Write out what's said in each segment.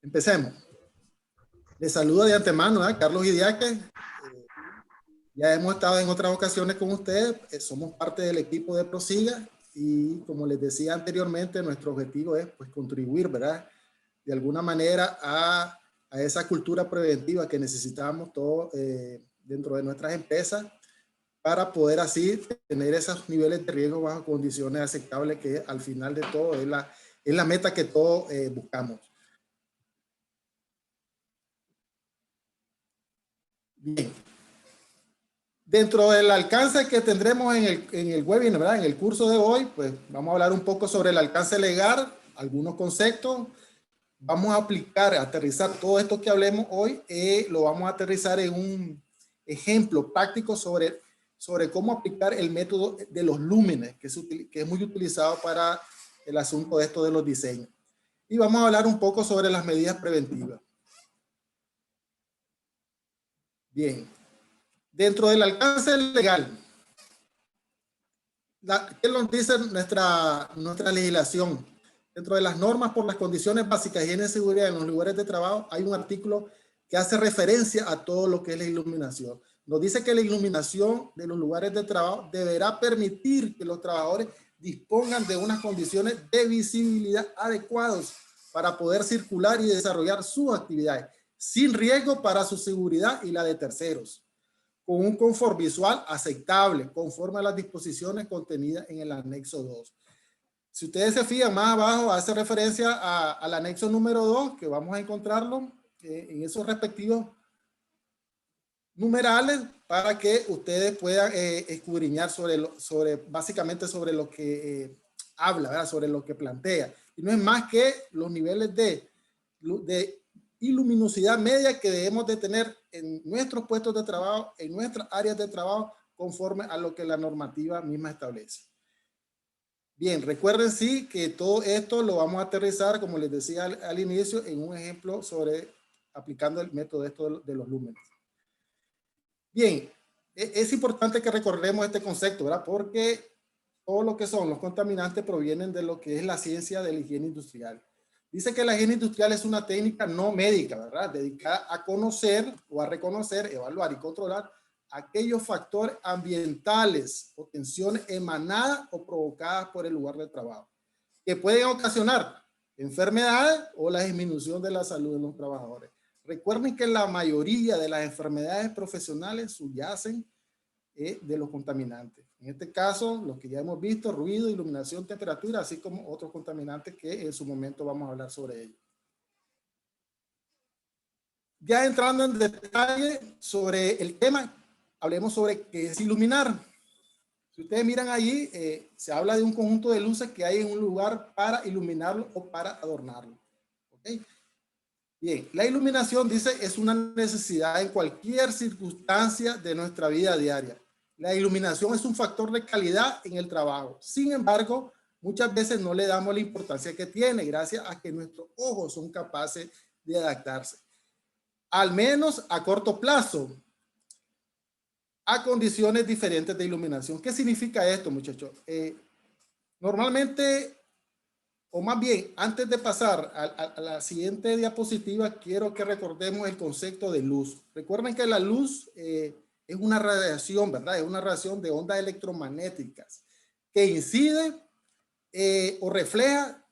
Empecemos. Les saludo de antemano, Carlos Idiáquez. Ya hemos estado en otras ocasiones con ustedes. Somos parte del equipo de Prosiga y como les decía anteriormente, nuestro objetivo es pues, contribuir, ¿verdad? De alguna manera a esa cultura preventiva que necesitamos todos dentro de nuestras empresas para poder así tener esos niveles de riesgo bajo condiciones aceptables que al final de todo es la meta que todos buscamos. Bien. Dentro del alcance que tendremos en el webinar, ¿verdad? En el curso de hoy, pues vamos a hablar un poco sobre el alcance legal, algunos conceptos. Vamos a aplicar, aterrizar todo esto que hablemos hoy, lo vamos a aterrizar en un ejemplo práctico sobre cómo aplicar el método de los lúmenes, que es muy utilizado para el asunto de esto de los diseños. Y vamos a hablar un poco sobre las medidas preventivas. Bien. Dentro del alcance legal, ¿qué nos dice nuestra legislación? Dentro de las normas por las condiciones básicas de higiene y seguridad en los lugares de trabajo, hay un artículo que hace referencia a todo lo que es la iluminación. Nos dice que la iluminación de los lugares de trabajo deberá permitir que los trabajadores dispongan de unas condiciones de visibilidad adecuadas para poder circular y desarrollar sus actividades, sin riesgo para su seguridad y la de terceros, con un confort visual aceptable, conforme a las disposiciones contenidas en el anexo 2. Si ustedes se fijan, más abajo hace referencia al anexo número 2, que vamos a encontrarlo en esos respectivos numerales, para que ustedes puedan escudriñar básicamente sobre lo que habla, ¿verdad? Sobre lo que plantea. Y no es más que los niveles de y luminosidad media que debemos de tener en nuestros puestos de trabajo, en nuestras áreas de trabajo, conforme a lo que la normativa misma establece. Bien, recuerden sí que todo esto lo vamos a aterrizar, como les decía al inicio, en un ejemplo sobre aplicando el método de los lúmenes. Bien, es importante que recordemos este concepto, ¿verdad? Porque todo lo que son los contaminantes provienen de lo que es la ciencia de la higiene industrial. Dice que la higiene industrial es una técnica no médica, ¿verdad? Dedicada a conocer o a reconocer, evaluar y controlar aquellos factores ambientales o tensiones emanadas o provocadas por el lugar de trabajo, que pueden ocasionar enfermedades o la disminución de la salud de los trabajadores. Recuerden que la mayoría de las enfermedades profesionales subyacen de los contaminantes. En este caso, los que ya hemos visto, ruido, iluminación, temperatura, así como otros contaminantes que en su momento vamos a hablar sobre ellos. Ya entrando en detalle sobre el tema, hablemos sobre qué es iluminar. Si ustedes miran allí, se habla de un conjunto de luces que hay en un lugar para iluminarlo o para adornarlo. ¿Okay? Bien, la iluminación, dice, es una necesidad en cualquier circunstancia de nuestra vida diaria. La iluminación es un factor de calidad en el trabajo. Sin embargo, muchas veces no le damos la importancia que tiene, gracias a que nuestros ojos son capaces de adaptarse, al menos a corto plazo, a condiciones diferentes de iluminación. ¿Qué significa esto, muchachos? Normalmente, o más bien, antes de pasar a la siguiente diapositiva, quiero que recordemos el concepto de luz. Recuerden que la luz es una radiación, ¿verdad? Es una radiación de ondas electromagnéticas que incide o refleja,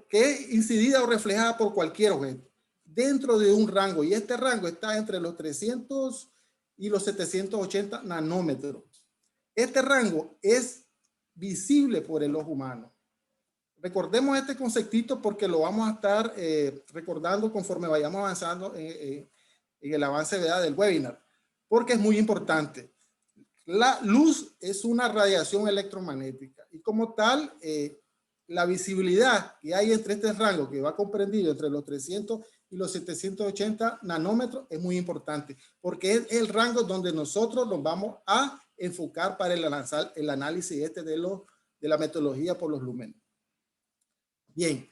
que es incidida o reflejada por cualquier objeto dentro de un rango, y este rango está entre los 300 y los 780 nanómetros. Este rango es visible por el ojo humano. Recordemos este conceptito porque lo vamos a estar recordando conforme vayamos avanzando en el avance, ¿verdad?, del webinar, porque es muy importante. La luz es una radiación electromagnética y como tal, la visibilidad que hay entre este rango que va comprendido entre los 300 y los 780 nanómetros es muy importante porque es el rango donde nosotros nos vamos a enfocar para el análisis de la metodología por los lúmenes. Bien,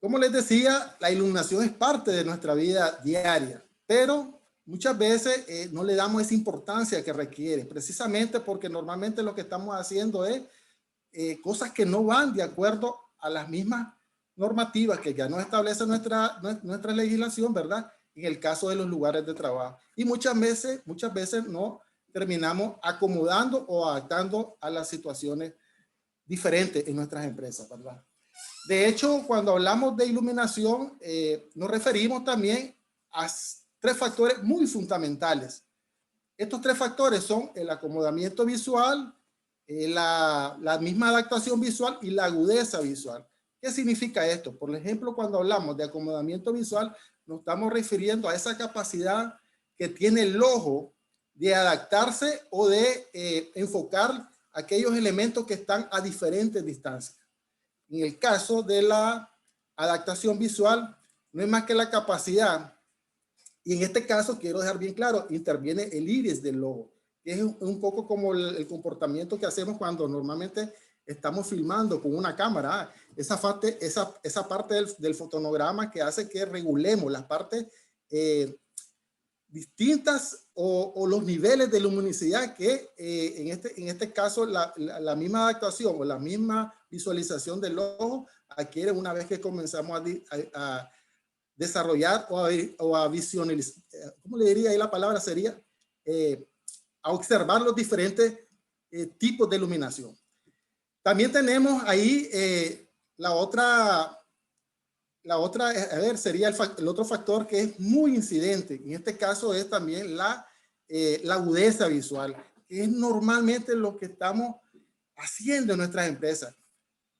como les decía, la iluminación es parte de nuestra vida diaria, pero muchas veces no le damos esa importancia que requiere, precisamente porque normalmente lo que estamos haciendo es cosas que no van de acuerdo a las mismas normativas que ya nos establece nuestra legislación, ¿verdad? En el caso de los lugares de trabajo. Y muchas veces no terminamos acomodando o adaptando a las situaciones diferentes en nuestras empresas, ¿verdad? De hecho, cuando hablamos de iluminación, nos referimos también a tres factores muy fundamentales. Estos tres factores son el acomodamiento visual, la misma adaptación visual y la agudeza visual. ¿Qué significa esto? Por ejemplo, cuando hablamos de acomodamiento visual, nos estamos refiriendo a esa capacidad que tiene el ojo de adaptarse o de enfocar aquellos elementos que están a diferentes distancias. En el caso de la adaptación visual, no es más que la capacidad, y en este caso quiero dejar bien claro, interviene el iris del ojo, que es un poco como el comportamiento que hacemos cuando normalmente estamos filmando con una cámara. Esa parte del fotonograma que hace que regulemos las partes distintas o los niveles de luminosidad que en este caso la misma adaptación o la misma visualización del ojo adquiere una vez que comenzamos a desarrollar o a visualizar, ¿cómo le diría ahí la palabra? Sería a observar los diferentes tipos de iluminación. También tenemos ahí la otra, a ver, sería el otro factor que es muy incidente. En este caso es también la agudeza visual, que es normalmente lo que estamos haciendo en nuestras empresas.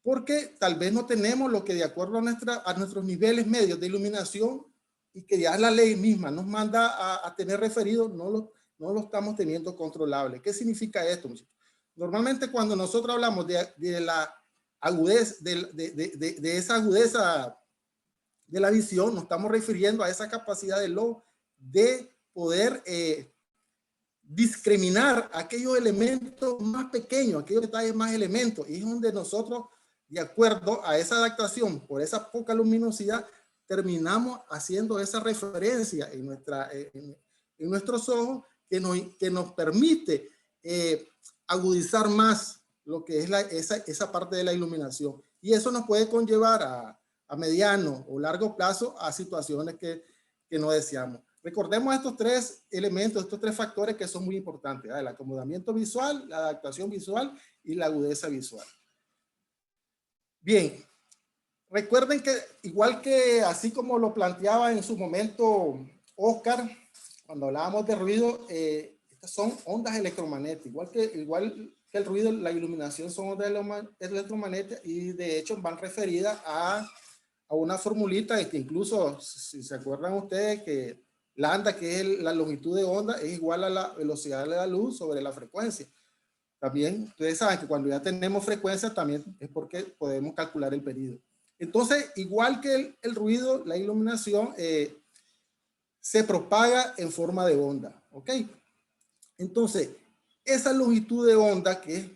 Porque tal vez no tenemos lo que de acuerdo a nuestros niveles medios de iluminación y que ya la ley misma nos manda a tener referido, no lo estamos teniendo controlable. ¿Qué significa esto, muchachos? Normalmente cuando nosotros hablamos de la agudeza, de esa agudeza de la visión, nos estamos refiriendo a esa capacidad del ojo de poder discriminar aquellos elementos más pequeños, aquellos detalles más elementos, y es donde nosotros, de acuerdo a esa adaptación por esa poca luminosidad, terminamos haciendo esa referencia en nuestros ojos que nos permite agudizar más lo que es esa parte de la iluminación. Y eso nos puede conllevar a mediano o largo plazo a situaciones que no deseamos. Recordemos estos tres elementos, estos tres factores que son muy importantes: el acomodamiento visual, la adaptación visual y la agudeza visual. Bien, recuerden que igual que así como lo planteaba en su momento Oscar, cuando hablábamos de ruido, estas son ondas electromagnéticas, igual que el ruido, la iluminación son ondas electromagnéticas, y de hecho van referidas a una formulita que incluso, si se acuerdan ustedes, que lambda, que es la longitud de onda, es igual a la velocidad de la luz sobre la frecuencia. También ustedes saben que cuando ya tenemos frecuencia también es porque podemos calcular el periodo. Entonces, igual que el ruido, la iluminación se propaga en forma de onda, ¿ok? Entonces, esa longitud de onda, que es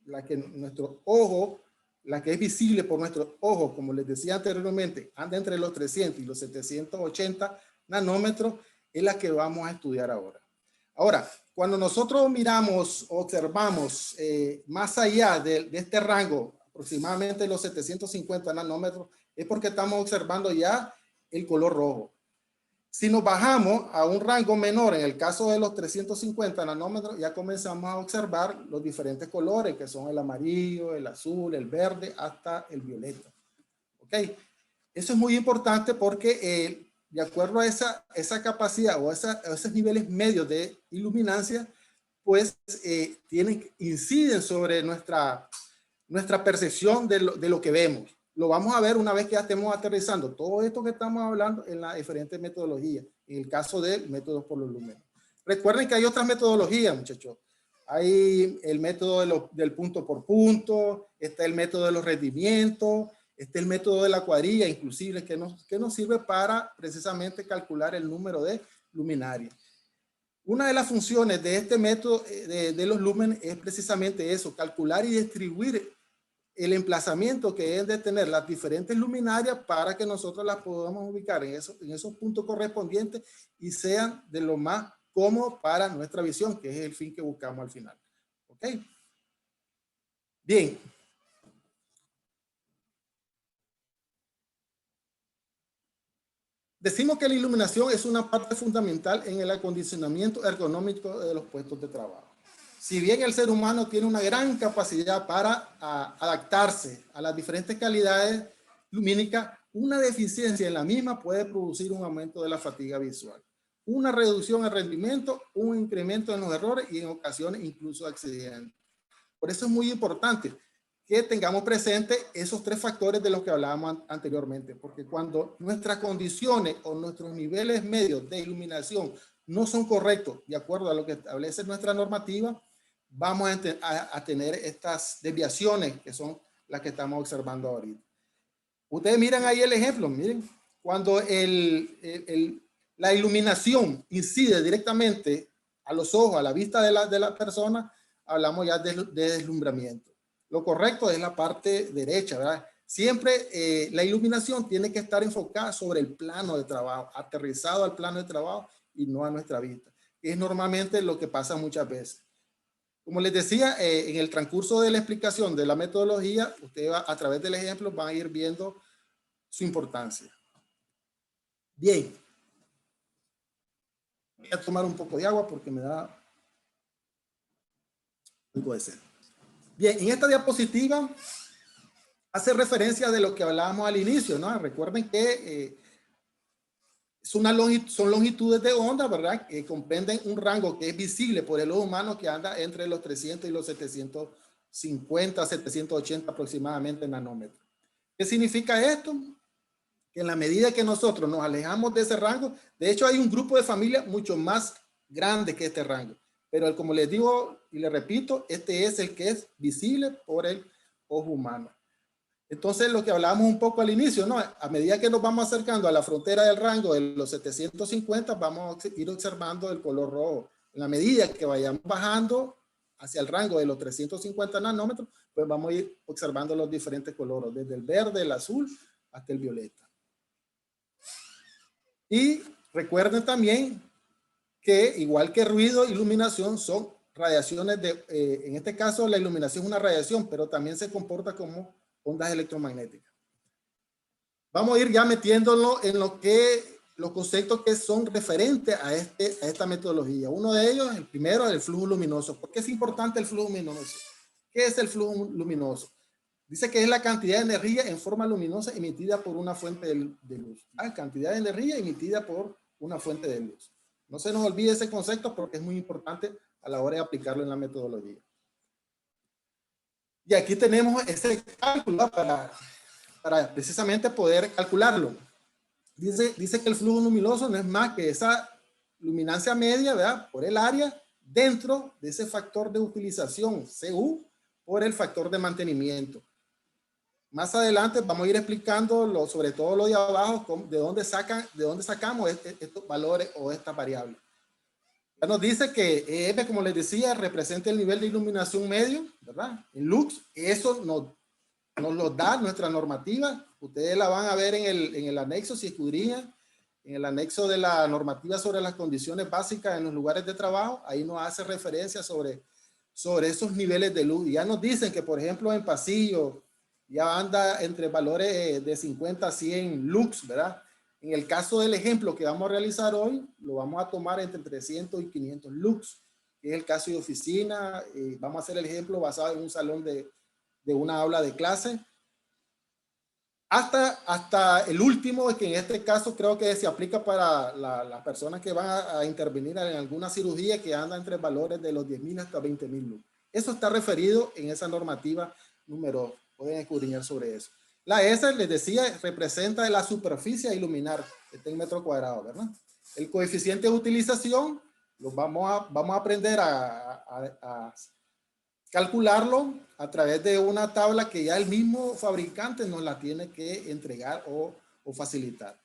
la que nuestro ojo, la que es visible por nuestros ojos, como les decía anteriormente, anda entre los 300 y los 780 nanómetros, es la que vamos a estudiar ahora. Ahora, cuando nosotros miramos, observamos más allá de este rango, aproximadamente los 750 nanómetros, es porque estamos observando ya el color rojo. Si nos bajamos a un rango menor, en el caso de los 350 nanómetros, ya comenzamos a observar los diferentes colores, que son el amarillo, el azul, el verde, hasta el violeta. ¿Ok? Eso es muy importante porque de acuerdo a esa capacidad o esos niveles medios de iluminancia, pues inciden sobre nuestra percepción de lo que vemos. Lo vamos a ver una vez que ya estemos aterrizando todo esto que estamos hablando en las diferentes metodologías, en el caso del método por los lúmenes. Recuerden que hay otras metodologías, muchachos. Hay el método del punto por punto, está el método de los rendimientos, está el método de la cuadrilla, inclusive, que nos sirve para precisamente calcular el número de luminarias. Una de las funciones de este método de los lúmenes es precisamente eso: calcular y distribuir el emplazamiento que deben de tener las diferentes luminarias para que nosotros las podamos ubicar en esos puntos correspondientes y sean de lo más cómodo para nuestra visión, que es el fin que buscamos al final. ¿Ok? Bien. Decimos que la iluminación es una parte fundamental en el acondicionamiento ergonómico de los puestos de trabajo. Si bien el ser humano tiene una gran capacidad para adaptarse a las diferentes calidades lumínicas, una deficiencia en la misma puede producir un aumento de la fatiga visual, una reducción en rendimiento, un incremento en los errores y en ocasiones incluso accidentes. Por eso es muy importante que tengamos presente esos tres factores de los que hablábamos anteriormente, porque cuando nuestras condiciones o nuestros niveles medios de iluminación no son correctos de acuerdo a lo que establece nuestra normativa, vamos a tener estas desviaciones que son las que estamos observando ahorita. Ustedes miran ahí el ejemplo, miren, cuando la iluminación incide directamente a los ojos, a la vista de la persona, hablamos ya de deslumbramiento. Lo correcto es la parte derecha, ¿verdad? Siempre la iluminación tiene que estar enfocada sobre el plano de trabajo, aterrizado al plano de trabajo y no a nuestra vista. Es normalmente lo que pasa muchas veces. Como les decía, en el transcurso de la explicación de la metodología, ustedes a través del ejemplo van a ir viendo su importancia. Bien. Voy a tomar un poco de agua porque me da algo de sed. Bien, en esta diapositiva hace referencia de lo que hablábamos al inicio, ¿no? Recuerden que son longitudes de onda, ¿verdad? Que comprenden un rango que es visible por el ojo humano que anda entre los 300 y los 750, 780 aproximadamente nanómetros. ¿Qué significa esto? Que en la medida que nosotros nos alejamos de ese rango, de hecho hay un grupo de familias mucho más grande que este rango, pero como les digo y les repito, este es el que es visible por el ojo humano. Entonces lo que hablábamos un poco al inicio, ¿no? A medida que nos vamos acercando a la frontera del rango de los 750, vamos a ir observando el color rojo. En la medida que vayamos bajando hacia el rango de los 350 nanómetros, pues vamos a ir observando los diferentes colores, desde el verde, el azul, hasta el violeta. Y recuerden también que igual que ruido, iluminación son radiaciones de, en este caso la iluminación es una radiación, pero también se comporta como ondas electromagnéticas. Vamos a ir ya metiéndolo en los conceptos que son referentes a esta metodología. Uno de ellos, el primero, es el flujo luminoso. ¿Por qué es importante el flujo luminoso? ¿Qué es el flujo luminoso? Dice que es la cantidad de energía en forma luminosa emitida por una fuente de luz. Cantidad de energía emitida por una fuente de luz. No se nos olvide ese concepto porque es muy importante a la hora de aplicarlo en la metodología. Y aquí tenemos ese cálculo para precisamente poder calcularlo. Dice que el flujo luminoso no es más que esa luminancia media, ¿verdad? Por el área dentro de ese factor de utilización, CU, por el factor de mantenimiento. Más adelante vamos a ir explicando sobre todo lo de abajo, de dónde sacamos estos valores o estas variables. Ya nos dice que EF, como les decía, representa el nivel de iluminación medio, ¿verdad? En lux, eso nos lo da nuestra normativa. Ustedes la van a ver en el anexo, si escudriñan, en el anexo de la normativa sobre las condiciones básicas en los lugares de trabajo. Ahí nos hace referencia sobre esos niveles de luz. Y ya nos dicen que, por ejemplo, en pasillo, ya anda entre valores de 50 a 100 lux, ¿verdad? En el caso del ejemplo que vamos a realizar hoy, lo vamos a tomar entre 300 y 500 lux, que es el caso de oficina. Vamos a hacer el ejemplo basado en un salón de una aula de clase. Hasta el último, que en este caso creo que se aplica para las personas que van a intervenir en alguna cirugía, que anda entre valores de los 10.000 hasta 20.000 lux. Eso está referido en esa normativa número, pueden escudriñar sobre eso. La S, les decía, representa la superficie a iluminar, en metro cuadrado, ¿verdad? El coeficiente de utilización, lo vamos a aprender a calcularlo a través de una tabla que ya el mismo fabricante nos la tiene que entregar o facilitar.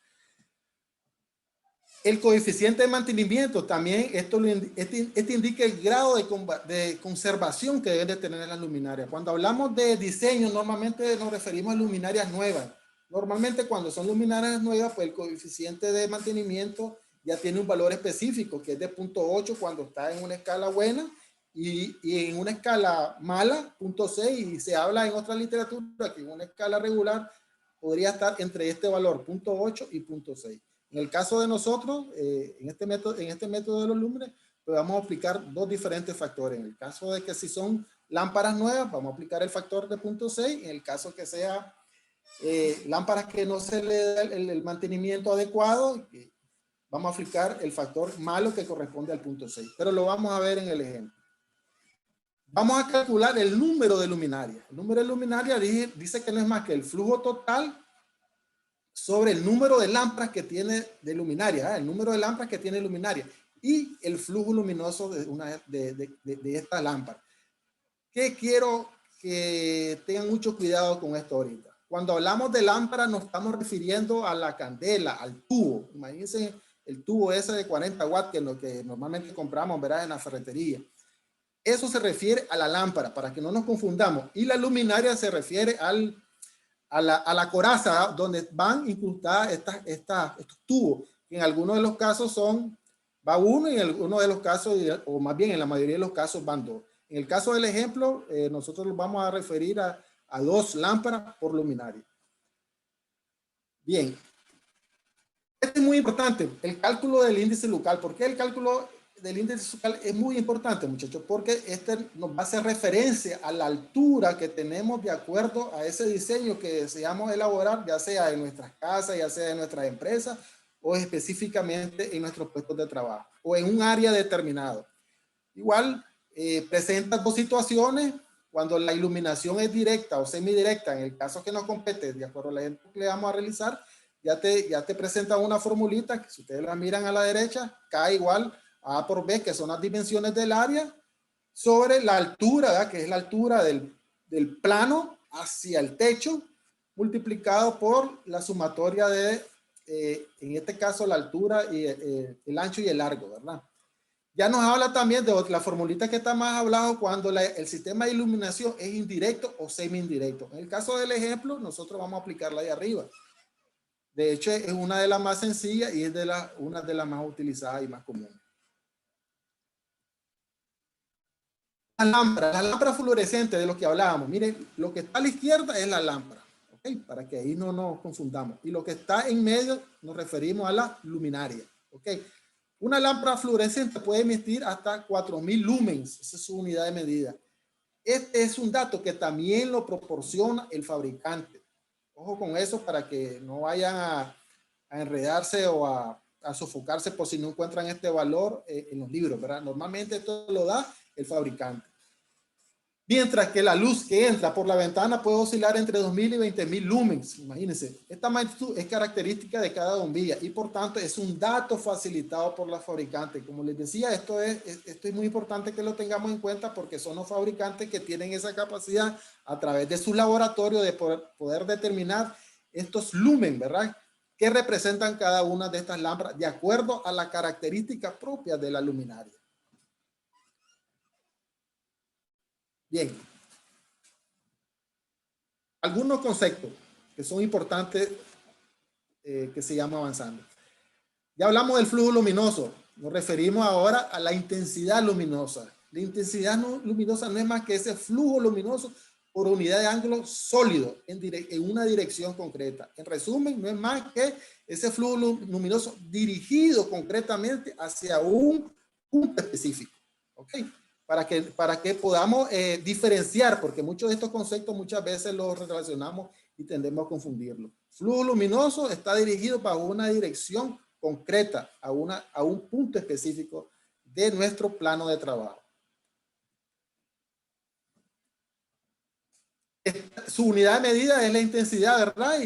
El coeficiente de mantenimiento también, este indica el grado de conservación que deben de tener las luminarias. Cuando hablamos de diseño, normalmente nos referimos a luminarias nuevas. Normalmente cuando son luminarias nuevas, pues el coeficiente de mantenimiento ya tiene un valor específico, que es de 0.8 cuando está en una escala buena, y en una escala mala, 0.6, y se habla en otra literatura que en una escala regular podría estar entre este valor, 0.8 y 0.6. En el caso de nosotros, en este método de los lúmenes, pues vamos a aplicar dos diferentes factores. En el caso de que si son lámparas nuevas, vamos a aplicar el factor de 0.6. En el caso que sea lámparas que no se le da el mantenimiento adecuado, vamos a aplicar el factor malo que corresponde al 0.6. Pero lo vamos a ver en el ejemplo. Vamos a calcular el número de luminarias. El número de luminarias dice que no es más que el flujo total sobre el número de lámparas que tiene de luminaria, el número de lámparas que tiene luminaria y el flujo luminoso de esta lámpara. ¿Qué quiero que tengan mucho cuidado con esto ahorita? Cuando hablamos de lámpara nos estamos refiriendo a la candela, al tubo. Imagínense el tubo ese de 40 watts que es lo que normalmente compramos, ¿verdad? En la ferretería. Eso se refiere a la lámpara, para que no nos confundamos. Y la luminaria se refiere a la coraza donde van incrustadas estos tubos. En algunos de los casos va uno y en algunos de los casos, o más bien en la mayoría de los casos van dos. En el caso del ejemplo, nosotros nos vamos a referir a dos lámparas por luminaria. Bien. Este es muy importante, el cálculo del índice local. ¿Por qué el cálculo del índice local es muy importante, muchachos? Porque este nos va a hacer referencia a la altura que tenemos de acuerdo a ese diseño que deseamos elaborar, ya sea en nuestras casas, ya sea en nuestras empresas, o específicamente en nuestros puestos de trabajo, o en un área determinado. Igual, presenta dos situaciones cuando la iluminación es directa o semidirecta. En el caso que nos compete, de acuerdo al ejemplo que le vamos a realizar, ya te presenta una formulita que si ustedes la miran a la derecha, K igual a A por B, que son las dimensiones del área, sobre la altura, ¿verdad? Que es la altura del plano hacia el techo, multiplicado por la sumatoria de, en este caso, la altura y el ancho y el largo, ¿verdad? Ya nos habla también de la formulita que está más hablado cuando el sistema de iluminación es indirecto o semi-indirecto. En el caso del ejemplo, nosotros vamos a aplicarla ahí arriba. De hecho, es una de las más sencillas y es una de las más utilizadas y más comunes. Las lámparas fluorescentes de lo que hablábamos. Miren, lo que está a la izquierda es la lámpara, ¿ok? Para que ahí no nos confundamos. Y lo que está en medio nos referimos a la luminaria, ¿ok? Una lámpara fluorescente puede emitir hasta 4000 lumens, esa es su unidad de medida. Este es un dato que también lo proporciona el fabricante. Ojo con eso para que no vayan a enredarse o a sofocarse por si no encuentran este valor en los libros, ¿verdad? Normalmente esto lo da el fabricante. Mientras que la luz que entra por la ventana puede oscilar entre 2000 y 20.000 lumens. Imagínense, esta magnitud es característica de cada bombilla y por tanto es un dato facilitado por la fabricante. Como les decía, esto es muy importante que lo tengamos en cuenta porque son los fabricantes que tienen esa capacidad a través de su laboratorio de poder determinar estos lumen, ¿verdad? Que representan cada una de estas lámparas de acuerdo a la característica propia de la luminaria. Bien. Algunos conceptos que son importantes que sigamos avanzando. Ya hablamos del flujo luminoso. Nos referimos ahora a la intensidad luminosa. La intensidad luminosa no es más que ese flujo luminoso por unidad de ángulo sólido en una dirección concreta. En resumen, no es más que ese flujo luminoso dirigido concretamente hacia un punto específico. ¿Ok? Para que podamos diferenciar, porque muchos de estos conceptos muchas veces los relacionamos y tendemos a confundirlo. Flujo luminoso está dirigido para una dirección concreta, a un punto específico de nuestro plano de trabajo. Su unidad de medida es la intensidad, ¿verdad?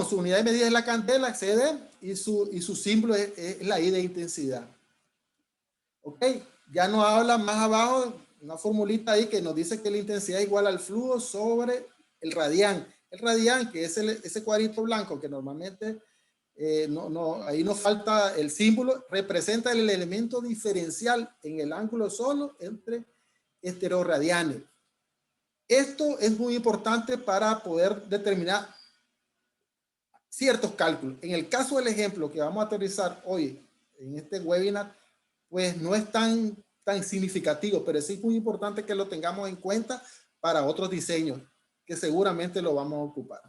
Su unidad de medida es la candela, CD, y su símbolo es la I de intensidad. Ok, ya nos habla más abajo, una formulita ahí que nos dice que la intensidad es igual al flujo sobre el radián. El radián, que es ese cuadrito blanco que normalmente ahí nos falta el símbolo, representa el elemento diferencial en el ángulo solo entre estereoradianes. Esto es muy importante para poder determinar ciertos cálculos. En el caso del ejemplo que vamos a aterrizar hoy en este webinar, pues no es tan significativo, pero sí es muy importante que lo tengamos en cuenta para otros diseños que seguramente lo vamos a ocupar.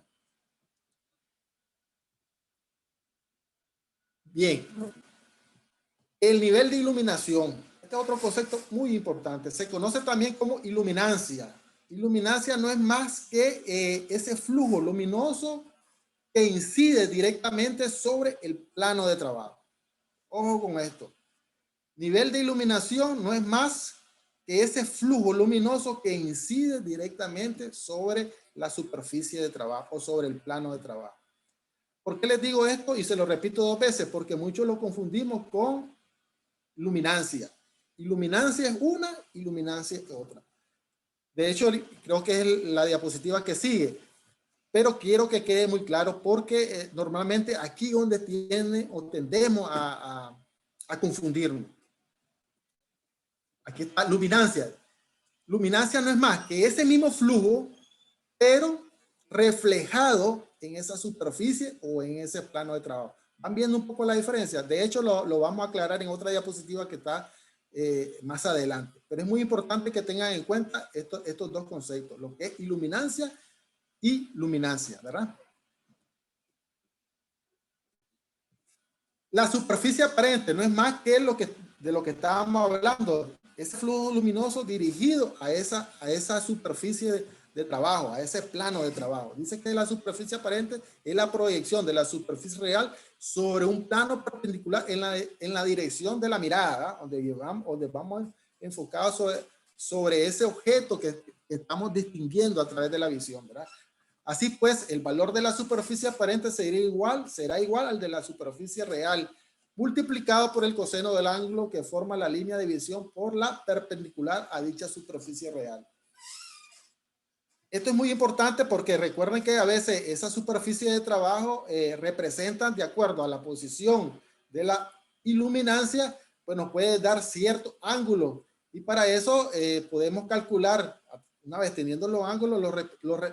Bien, el nivel de iluminación. Este es otro concepto muy importante. Se conoce también como iluminancia. Iluminancia no es más que ese flujo luminoso que incide directamente sobre el plano de trabajo. Ojo con esto. Nivel de iluminación no es más que ese flujo luminoso que incide directamente sobre la superficie de trabajo, sobre el plano de trabajo. ¿Por qué les digo esto? Y se lo repito 2 veces, porque muchos lo confundimos con luminancia. Iluminancia es una, iluminancia es otra. De hecho, creo que es la diapositiva que sigue, pero quiero que quede muy claro porque normalmente aquí donde tiene o tendemos a confundirnos. Aquí está luminancia. Luminancia no es más que ese mismo flujo, pero reflejado en esa superficie o en ese plano de trabajo. ¿Van viendo un poco la diferencia? De hecho, lo vamos a aclarar en otra diapositiva que está más adelante. Pero es muy importante que tengan en cuenta estos 2 conceptos, lo que es iluminancia y luminancia, ¿verdad? La superficie aparente no es más que de lo que estábamos hablando, ese flujo luminoso dirigido a esa superficie de trabajo, a ese plano de trabajo. Dice que la superficie aparente es la proyección de la superficie real sobre un plano perpendicular en la dirección de la mirada, donde vamos enfocados sobre ese objeto que estamos distinguiendo a través de la visión, ¿verdad? Así pues, el valor de la superficie aparente será igual al de la superficie real, multiplicado por el coseno del ángulo que forma la línea de visión por la perpendicular a dicha superficie real. Esto es muy importante porque recuerden que a veces esa superficie de trabajo representan de acuerdo a la posición de la iluminancia, pues nos puede dar cierto ángulo. Y para eso podemos calcular, una vez teniendo los ángulos,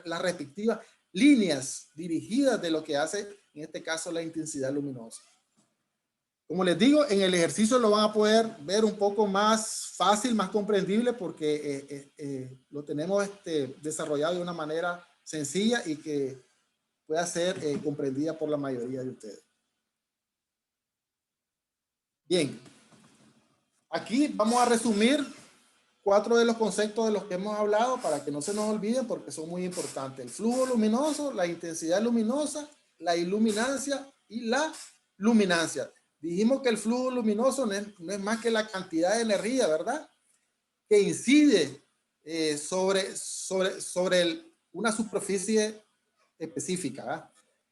las respectivas líneas dirigidas de lo que hace, en este caso, la intensidad luminosa. Como les digo, en el ejercicio lo van a poder ver un poco más fácil, más comprendible, porque lo tenemos desarrollado de una manera sencilla y que pueda ser comprendida por la mayoría de ustedes. Bien, aquí vamos a resumir 4 de los conceptos de los que hemos hablado para que no se nos olviden porque son muy importantes. El flujo luminoso, la intensidad luminosa, la iluminancia y la luminancia. Dijimos que el flujo luminoso no es más que la cantidad de energía, ¿verdad? Que incide sobre una superficie específica, ¿verdad?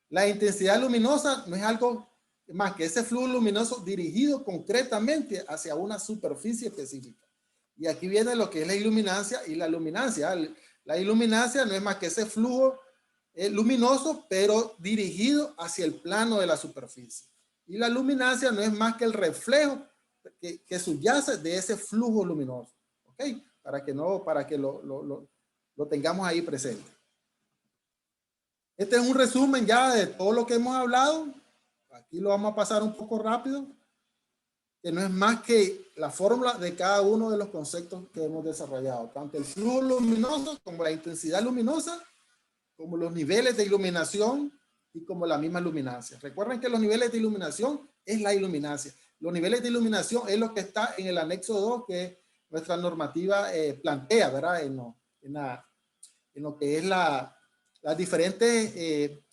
La intensidad luminosa no es algo más que ese flujo luminoso dirigido concretamente hacia una superficie específica. Y aquí viene lo que es la iluminancia y la luminancia. La iluminancia no es más que ese flujo luminoso, pero dirigido hacia el plano de la superficie. Y la luminancia no es más que el reflejo que subyace de ese flujo luminoso. ¿Ok? Para que lo tengamos ahí presente. Este es un resumen ya de todo lo que hemos hablado. Aquí lo vamos a pasar un poco rápido, que no es más que la fórmula de cada uno de los conceptos que hemos desarrollado, tanto el flujo luminoso como la intensidad luminosa, como los niveles de iluminación y como la misma luminancia. Recuerden que los niveles de iluminación es la iluminancia. Los niveles de iluminación es lo que está en el anexo 2 que nuestra normativa plantea, ¿verdad? En lo que es las diferentes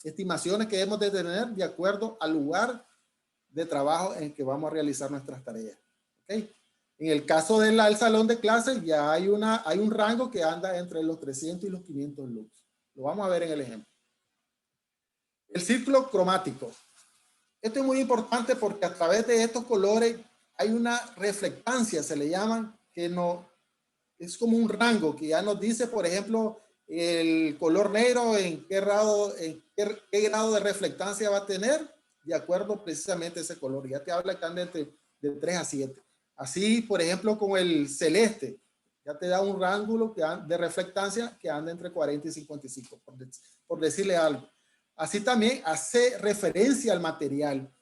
estimaciones que debemos de tener de acuerdo al lugar de trabajo en que vamos a realizar nuestras tareas. ¿Okay? En el caso del salón de clases ya hay un rango que anda entre los 300 y los 500 lux. Lo vamos a ver en el ejemplo. El círculo cromático. Esto es muy importante porque a través de estos colores hay una reflectancia, se le llaman, que no es como un rango que ya nos dice, por ejemplo, el color negro en qué grado de reflectancia va a tener de acuerdo precisamente a ese color. Ya te habla que anda de 3 a 7. Así, por ejemplo, con el celeste, ya te da un rango de reflectancia que anda entre 40 y 55, por decirle algo. Así también hace referencia al material.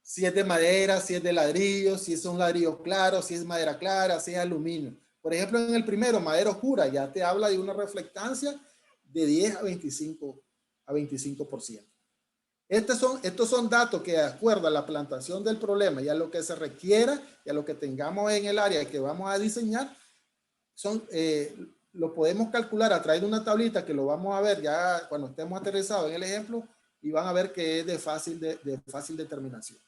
Si es de madera, si es de ladrillo, si es un ladrillo claro, si es madera clara, si es aluminio. Por ejemplo, en el primero, madera oscura, ya te habla de una reflectancia de 10 a 25%. Estos son datos que, de acuerdo a la plantación del problema y a lo que se requiera y a lo que tengamos en el área que vamos a diseñar, lo podemos calcular a través de una tablita que lo vamos a ver ya cuando estemos aterrizados en el ejemplo, y van a ver que es de fácil determinación.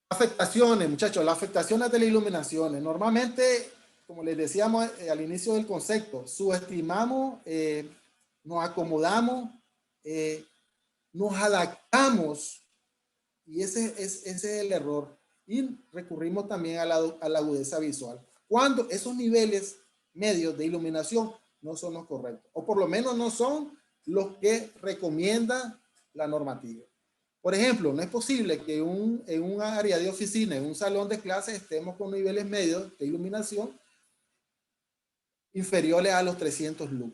Afectaciones, muchachos, las afectaciones de la iluminación. Normalmente, como les decíamos al inicio del concepto, subestimamos, nos acomodamos, nos adaptamos, y ese es el error. Y recurrimos también a la agudeza visual, cuando esos niveles medios de iluminación no son los correctos, o por lo menos no son los que recomienda la normativa. Por ejemplo, no es posible que en un área de oficina, en un salón de clases, estemos con niveles medios de iluminación inferiores a los 300 lux.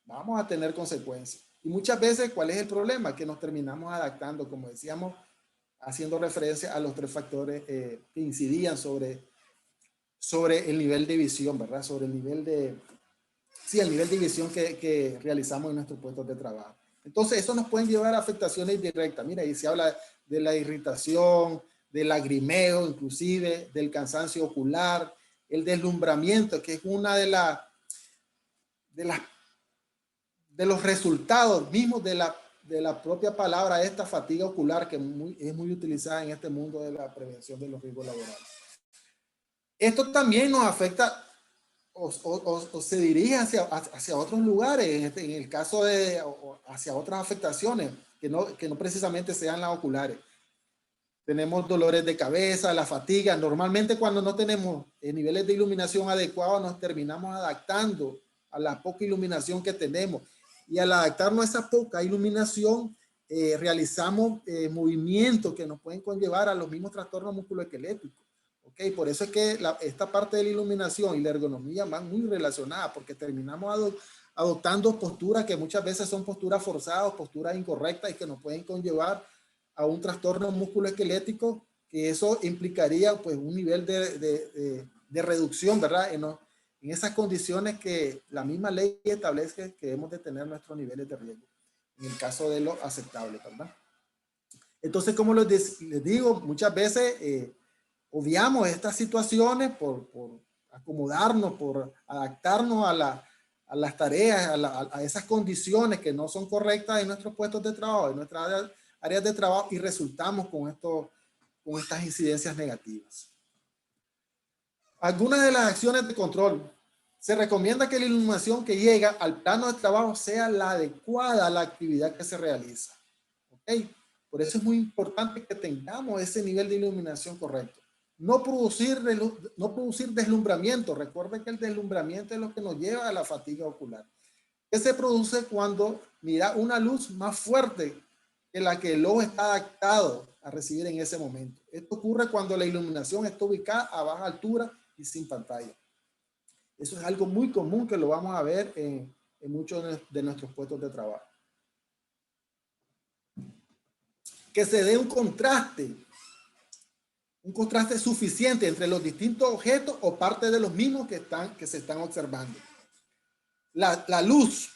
Vamos a tener consecuencias. Y muchas veces, ¿cuál es el problema? Que nos terminamos adaptando, como decíamos, haciendo referencia a los tres factores que incidían sobre el nivel de visión, ¿verdad? Sobre el nivel de, el nivel de visión que realizamos en nuestros puestos de trabajo. Entonces, eso nos puede llevar a afectaciones directas. Mira, ahí se habla de la irritación, del lagrimeo, inclusive, del cansancio ocular, el deslumbramiento, que es una de los resultados mismos de la propia palabra esta fatiga ocular, que es muy utilizada en este mundo de la prevención de los riesgos laborales. Esto también nos afecta o se dirige hacia otros lugares, en el caso de hacia otras afectaciones que no precisamente sean las oculares. Tenemos dolores de cabeza, la fatiga. Normalmente cuando no tenemos niveles de iluminación adecuados, nos terminamos adaptando a la poca iluminación que tenemos. Y al adaptarnos a esa poca iluminación, realizamos movimientos que nos pueden conllevar a los mismos trastornos musculoesqueléticos. ¿Okay? Por eso es que esta parte de la iluminación y la ergonomía van muy relacionadas, porque terminamos adoptando posturas que muchas veces son posturas forzadas, posturas incorrectas, y que nos pueden conllevar a un trastorno musculoesquelético, que eso implicaría pues un nivel de reducción, ¿verdad? En esas condiciones que la misma ley establece que debemos de tener nuestros niveles de riesgo, en el caso de lo aceptable, ¿verdad? Entonces, como les digo, muchas veces obviamos estas situaciones por acomodarnos, por adaptarnos a las tareas, a esas condiciones que no son correctas en nuestros puestos de trabajo, en nuestras áreas de trabajo, y resultamos con estas incidencias negativas. Algunas de las acciones de control. Se recomienda que la iluminación que llega al plano de trabajo sea la adecuada a la actividad que se realiza. ¿Ok? Por eso es muy importante que tengamos ese nivel de iluminación correcto. No producir deslumbramiento. Recuerden que el deslumbramiento es lo que nos lleva a la fatiga ocular, que se produce cuando mira una luz más fuerte que la que el ojo está adaptado a recibir en ese momento. Esto ocurre cuando la iluminación está ubicada a baja altura y sin pantalla. Eso es algo muy común que lo vamos a ver en muchos de nuestros puestos de trabajo. Que se dé un contraste suficiente entre los distintos objetos o partes de los mismos que se están observando. La luz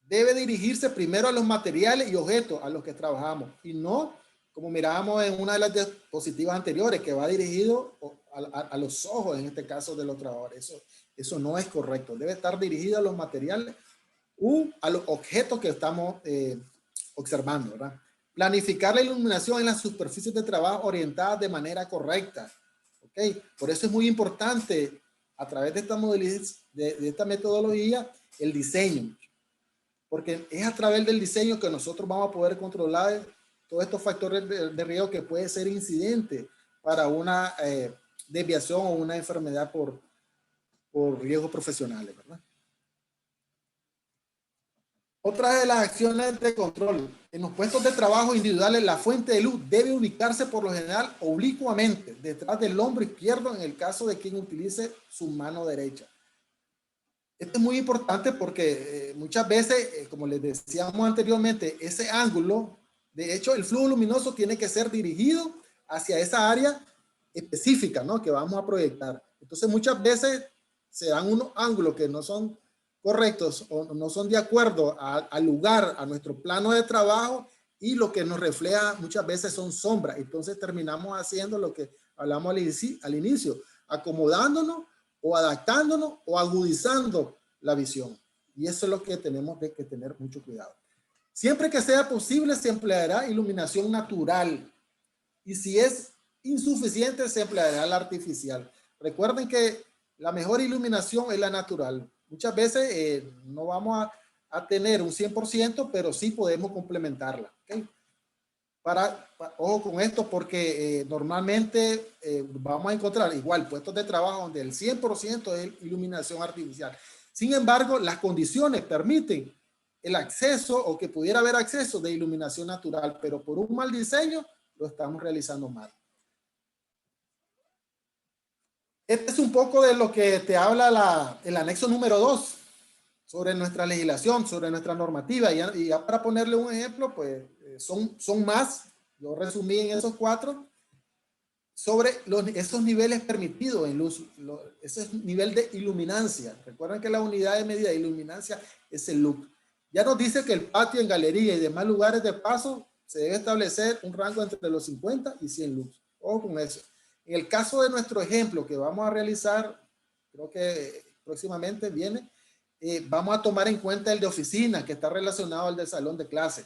debe dirigirse primero a los materiales y objetos a los que trabajamos, y no como mirábamos en una de las diapositivas anteriores, que va dirigido a los ojos, en este caso de los trabajadores. Eso no es correcto. Debe estar dirigido a los materiales u a los objetos que estamos observando, ¿verdad? Planificar la iluminación en las superficies de trabajo orientadas de manera correcta. ¿Okay? Por eso es muy importante, a través de esta metodología, el diseño. Porque es a través del diseño que nosotros vamos a poder controlar todos estos factores de riesgo que puede ser incidente para una desviación o una enfermedad por riesgos profesionales, ¿verdad? Otra de las acciones de control. En los puestos de trabajo individuales, la fuente de luz debe ubicarse por lo general oblicuamente detrás del hombro izquierdo en el caso de quien utilice su mano derecha. Esto es muy importante porque muchas veces, como les decíamos anteriormente, ese ángulo, de hecho, el flujo luminoso tiene que ser dirigido hacia esa área específica, ¿no? Que vamos a proyectar. Entonces, muchas veces se dan unos ángulos que no son correctos o no son de acuerdo al lugar, a nuestro plano de trabajo, y lo que nos refleja muchas veces son sombras. Entonces terminamos haciendo lo que hablamos al inicio, acomodándonos o adaptándonos o agudizando la visión. Y eso es lo que tenemos que tener mucho cuidado. Siempre que sea posible, se empleará iluminación natural. Y si es insuficiente, se empleará la artificial. Recuerden que la mejor iluminación es la natural. Muchas veces no vamos a tener un 100%, pero sí podemos complementarla. ¿Okay? Ojo con esto, porque normalmente vamos a encontrar igual puestos de trabajo donde el 100% es iluminación artificial. Sin embargo, las condiciones permiten el acceso o que pudiera haber acceso de iluminación natural, pero por un mal diseño lo estamos realizando mal. Este es un poco de lo que te habla el anexo número 2 sobre nuestra legislación, sobre nuestra normativa. Y ya para ponerle un ejemplo, pues son más. Yo resumí en esos 4 sobre esos niveles permitidos en luz, ese nivel de iluminancia. Recuerden que la unidad de medida de iluminancia es el lux. Ya nos dice que el patio en galería y demás lugares de paso se debe establecer un rango entre los 50 y 100 lux. Ojo con eso. En el caso de nuestro ejemplo que vamos a realizar, creo que próximamente viene, vamos a tomar en cuenta el de oficina, que está relacionado al del salón de clase.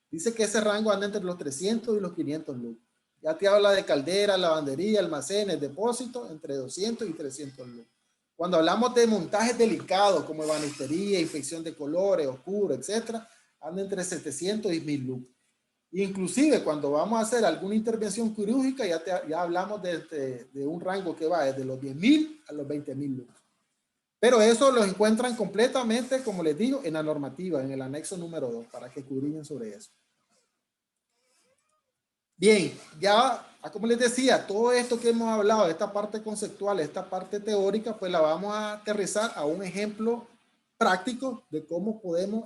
Dice que ese rango anda entre los 300 y los 500 lux. Ya te habla de caldera, lavandería, almacenes, depósitos, entre 200 y 300 lux. Cuando hablamos de montajes delicados como ebanistería, infección de colores, oscuro, etcétera, anda entre 700 y 1000 lux. Inclusive cuando vamos a hacer alguna intervención quirúrgica, ya hablamos de un rango que va desde los 10.000 a los 20.000 lux. Pero eso lo encuentran completamente, como les digo, en la normativa, en el anexo número 2, para que escudriñen sobre eso. Bien, ya, como les decía, todo esto que hemos hablado, esta parte conceptual, esta parte teórica, pues la vamos a aterrizar a un ejemplo práctico de cómo podemos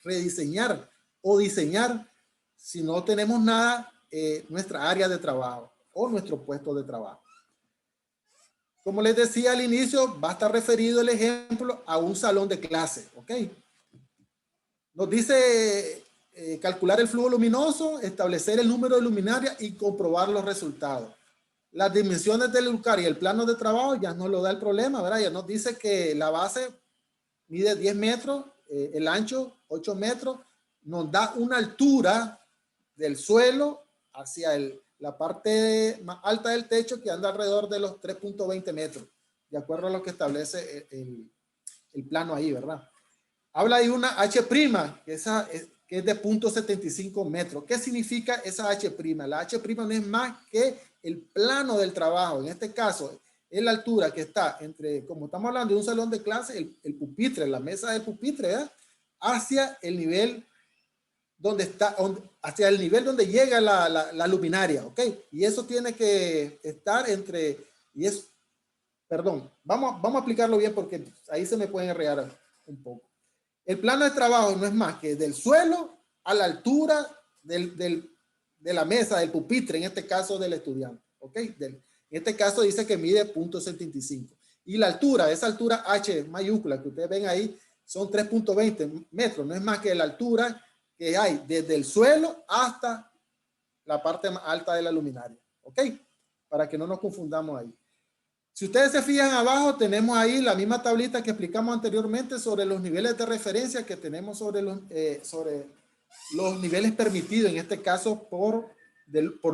rediseñar o diseñar, si no tenemos nada, nuestra área de trabajo o nuestro puesto de trabajo. Como les decía al inicio, va a estar referido el ejemplo a un salón de clase, ¿ok? Nos dice calcular el flujo luminoso, establecer el número de luminarias y comprobar los resultados. Las dimensiones del lugar y el plano de trabajo ya nos lo da el problema, ¿verdad? Ya nos dice que la base mide 10 metros, el ancho 8 metros, nos da una altura del suelo hacia la parte más alta del techo que anda alrededor de los 3.20 metros, de acuerdo a lo que establece el plano ahí, ¿verdad? Habla de una H', que es de 0.75 metros. ¿Qué significa esa H'? La H' no es más que el plano del trabajo. En este caso, es la altura que está entre, como estamos hablando de un salón de clase, el pupitre, la mesa del pupitre, ¿verdad? Hacia el nivel donde está, hacia el nivel donde llega la luminaria, ¿ok? Y eso tiene que estar entre, perdón, vamos a aplicarlo bien porque ahí se me pueden enredar un poco. El plano de trabajo no es más que del suelo a la altura de la mesa, del pupitre, en este caso del estudiante, ¿ok? En este caso dice que mide 0.75. Y la altura, esa altura H mayúscula que ustedes ven ahí, son 3.20 metros. No es más que la altura que hay desde el suelo hasta la parte más alta de la luminaria, ¿ok? Para que no nos confundamos ahí. Si ustedes se fijan abajo, tenemos ahí la misma tablita que explicamos anteriormente sobre los niveles de referencia que tenemos sobre los niveles permitidos, en este caso por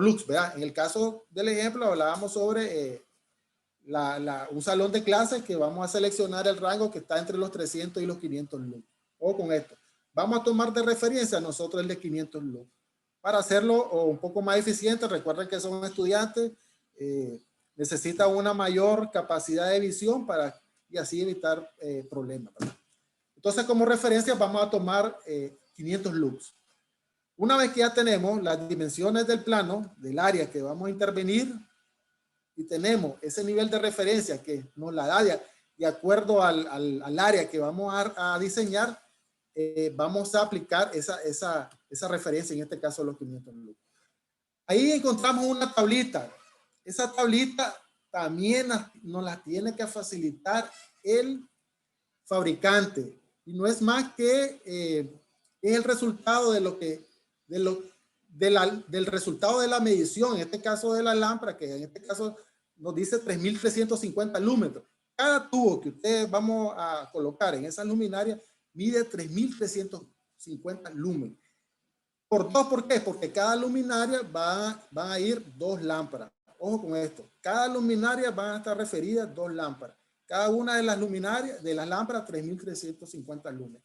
lux, ¿verdad? En el caso del ejemplo hablábamos sobre un salón de clases que vamos a seleccionar el rango que está entre los 300 y los 500 lux. O con esto, vamos a tomar de referencia nosotros el de 500 lux. Para hacerlo un poco más eficiente, recuerden que son estudiantes, necesita una mayor capacidad de visión y así evitar problemas, ¿verdad? Entonces, como referencia vamos a tomar 500 lux. Una vez que ya tenemos las dimensiones del plano, del área que vamos a intervenir, y tenemos ese nivel de referencia que nos la da de acuerdo al área que vamos a diseñar, vamos a aplicar esa referencia, en este caso los 500 lux. Ahí encontramos una tablita. Esa tablita también nos la tiene que facilitar el fabricante. y no es más que es el resultado de lo que, del resultado de la medición, en este caso de la lámpara, que en este caso nos dice 3.350 lúmetros. Cada tubo que ustedes vamos a colocar en esa luminaria mide 3.350 lúmenes. ¿Por dos? ¿Por qué? Porque cada luminaria van a ir 2 lámparas. Ojo con esto. Cada luminaria van a estar referidas 2 lámparas. Cada una de las luminarias, de las lámparas, 3.350 lúmenes.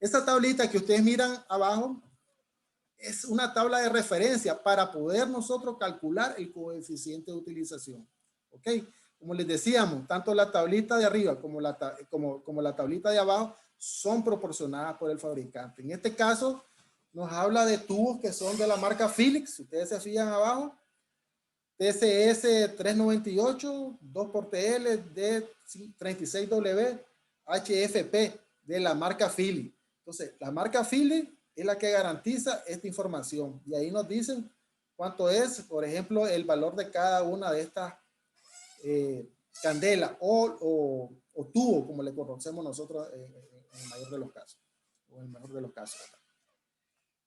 Esa tablita que ustedes miran abajo es una tabla de referencia para poder nosotros calcular el coeficiente de utilización. ¿Ok? Como les decíamos, tanto la tablita de arriba como la tablita de abajo son proporcionadas por el fabricante. En este caso, nos habla de tubos que son de la marca Philips. Si ustedes se fijan abajo, TCS 398, 2xTL, D36W, HFP, de la marca Philips. Entonces, la marca Philips es la que garantiza esta información. Y ahí nos dicen cuánto es, por ejemplo, el valor de cada una de estas candela o tubo, como le conocemos nosotros en el mayor de los casos, o en el mejor de los casos.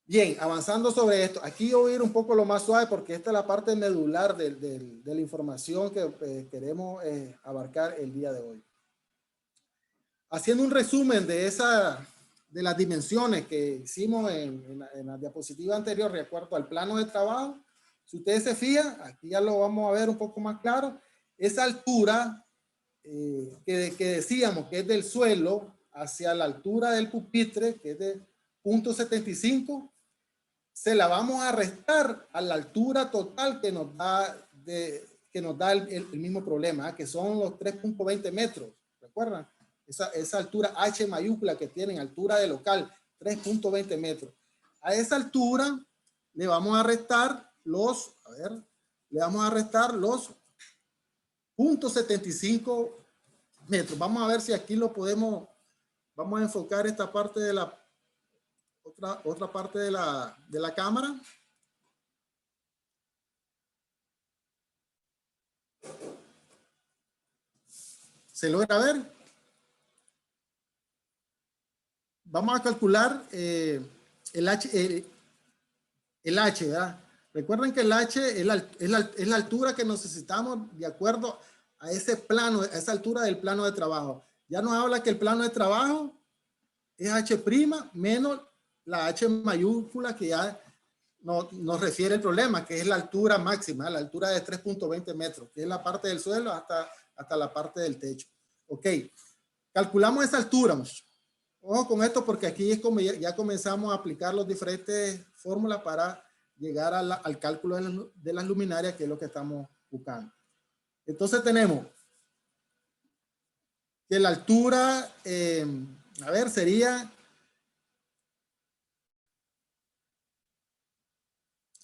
Bien, avanzando sobre esto, aquí yo voy a ir un poco lo más suave porque esta es la parte medular de la información que queremos abarcar el día de hoy. Haciendo un resumen de las dimensiones que hicimos en la diapositiva anterior, de acuerdo al plano de trabajo, si ustedes se fijan, aquí ya lo vamos a ver un poco más claro. Esa altura que decíamos que es del suelo hacia la altura del pupitre, que es de 0.75, se la vamos a restar a la altura total que nos da, el mismo problema, que son los 3.20 metros. ¿Recuerdan? Esa altura H mayúscula que tienen, altura de local, 3.20 metros. A esa altura le vamos a restar los, le vamos a restar los 0.75 metros. Vamos a ver si aquí lo podemos, vamos a enfocar esta parte de la, otra parte de la cámara. ¿Se logra ver? Vamos a calcular el H, ¿verdad? Recuerden que el H es la altura que necesitamos de acuerdo a ese plano, a esa altura del plano de trabajo. Ya nos habla que el plano de trabajo es H' menos la H mayúscula que ya nos refiere el problema, que es la altura máxima, la altura de 3.20 metros, que es la parte del suelo hasta la parte del techo. Ok, calculamos esa altura. Ojo con esto porque aquí es como ya comenzamos a aplicar las diferentes fórmulas para llegar al cálculo de las luminarias, que es lo que estamos buscando. Entonces tenemos que la altura, a ver, sería,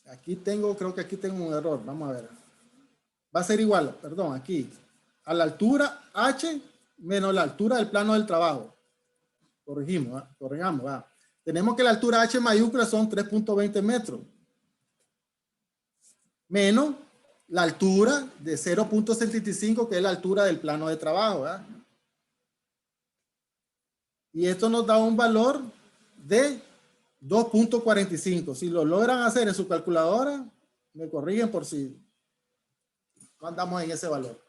aquí tengo, creo que aquí tengo un error, vamos a ver. Va a ser igual, perdón, aquí, a la altura H menos la altura del plano del trabajo. Corregimos, corregamos. Tenemos que la altura H mayúscula son 3.20 metros. Menos la altura de 0.75, que es la altura del plano de trabajo. ¿Verdad? Y esto nos da un valor de 2.45. Si lo logran hacer en su calculadora, me corrigen por si no andamos en ese valor.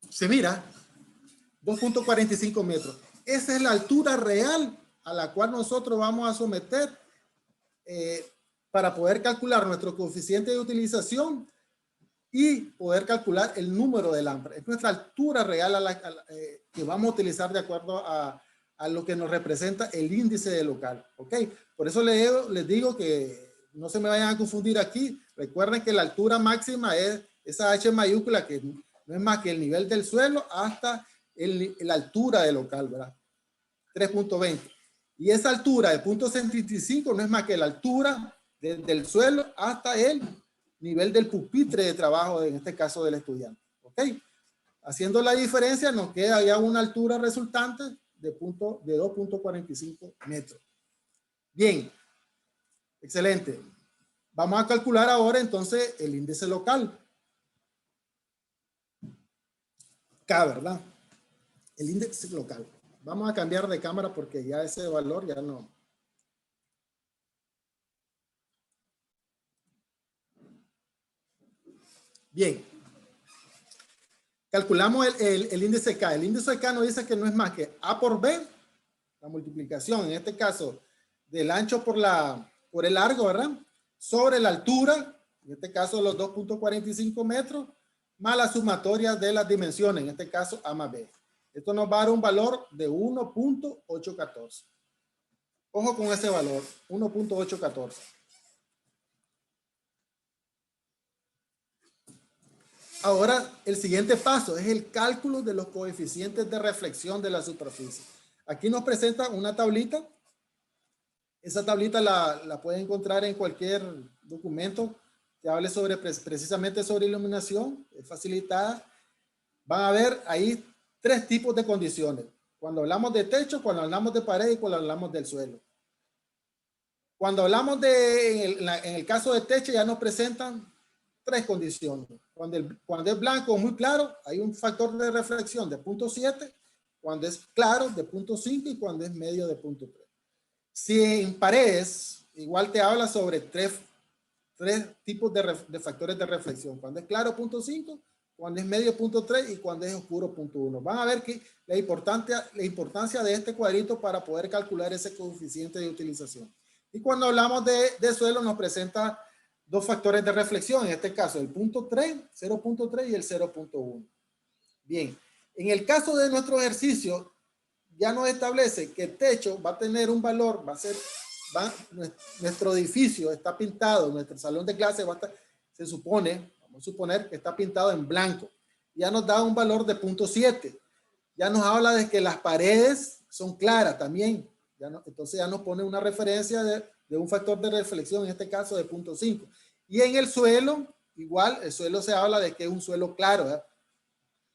Se mira, 2.45 metros. Esa es la altura real a la cual nosotros vamos a someter para poder calcular nuestro coeficiente de utilización y poder calcular el número de lámparas. Es nuestra altura real que vamos a utilizar de acuerdo a lo que nos representa el índice de local. ¿Ok? Por eso les digo que no se me vayan a confundir aquí. Recuerden que la altura máxima es esa H mayúscula, que no es más que el nivel del suelo hasta la altura de local, ¿verdad? 3.20. Y esa altura de 0.75 no es más que la altura desde el suelo hasta el nivel del pupitre de trabajo, en este caso del estudiante. ¿Ok? Haciendo la diferencia nos queda ya una altura resultante de 2.45 metros. Bien. Excelente. Vamos a calcular ahora entonces el índice local. K, ¿verdad? El índice local. Vamos a cambiar de cámara porque ya ese valor ya no. Bien. Calculamos el índice K. El índice K nos dice que no es más que A por B, la multiplicación, en este caso, del ancho por el largo, ¿verdad? Sobre la altura, en este caso los 2.45 metros, más la sumatoria de las dimensiones, en este caso A más B. Esto nos va a dar un valor de 1.814. Ojo con ese valor, 1.814. Ahora, el siguiente paso es el cálculo de los coeficientes de reflexión de la superficie. Aquí nos presenta una tablita. Esa tablita la pueden encontrar en cualquier documento que hable sobre precisamente sobre iluminación. Es facilitada. Van a ver ahí 3 tipos de condiciones. Cuando hablamos de techo, cuando hablamos de pared y cuando hablamos del suelo. Cuando hablamos en el caso de techo ya nos presentan 3 condiciones. Cuando es blanco o muy claro, hay un factor de reflexión de 0.7. Cuando es claro, de 0.5 y cuando es medio de 0.3. Si en paredes, igual te habla sobre tres tipos de factores de reflexión. Cuando es claro, 0.5, cuando es medio, 0.3 y cuando es oscuro, 0.1. Van a ver que la importancia de este cuadrito para poder calcular ese coeficiente de utilización. Y cuando hablamos de suelo nos presenta 2 factores de reflexión, en este caso el 0.3 y el 0.1. Bien, en el caso de nuestro ejercicio, ya nos establece que el techo va a tener un valor, nuestro edificio está pintado, nuestro salón de clase se supone, vamos a suponer que está pintado en blanco. Ya nos da un valor de 0.7. Ya nos habla de que las paredes son claras también. Entonces ya nos pone una referencia de un factor de reflexión, en este caso de 0.5. Y en el suelo, igual, el suelo se habla de que es un suelo claro, ¿verdad?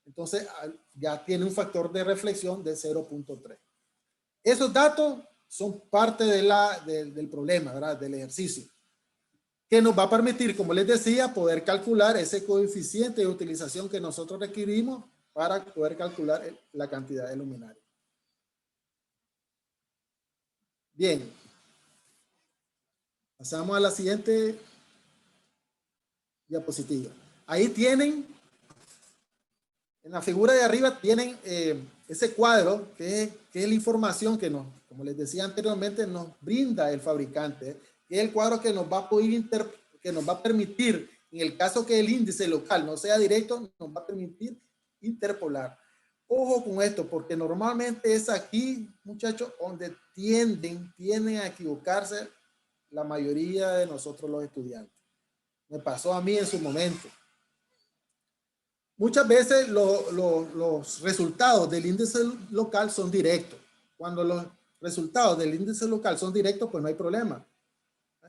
Entonces ya tiene un factor de reflexión de 0.3. Esos datos son parte del problema, ¿verdad? Del ejercicio, que nos va a permitir, como les decía, poder calcular ese coeficiente de utilización que nosotros requerimos para poder calcular la cantidad de luminaria. Bien. Pasamos a la siguiente diapositiva. Ahí tienen, en la figura de arriba tienen ese cuadro que es la información que como les decía anteriormente, nos brinda el fabricante, que es el cuadro que nos va a poder que nos va a permitir, en el caso que el índice local no sea directo, nos va a permitir interpolar. Ojo con esto, porque normalmente es aquí, muchachos, donde tienden a equivocarse la mayoría de nosotros los estudiantes. Me pasó a mí en su momento. Muchas veces los resultados del índice local son directos. Cuando los resultados del índice local son directos, pues no hay problema.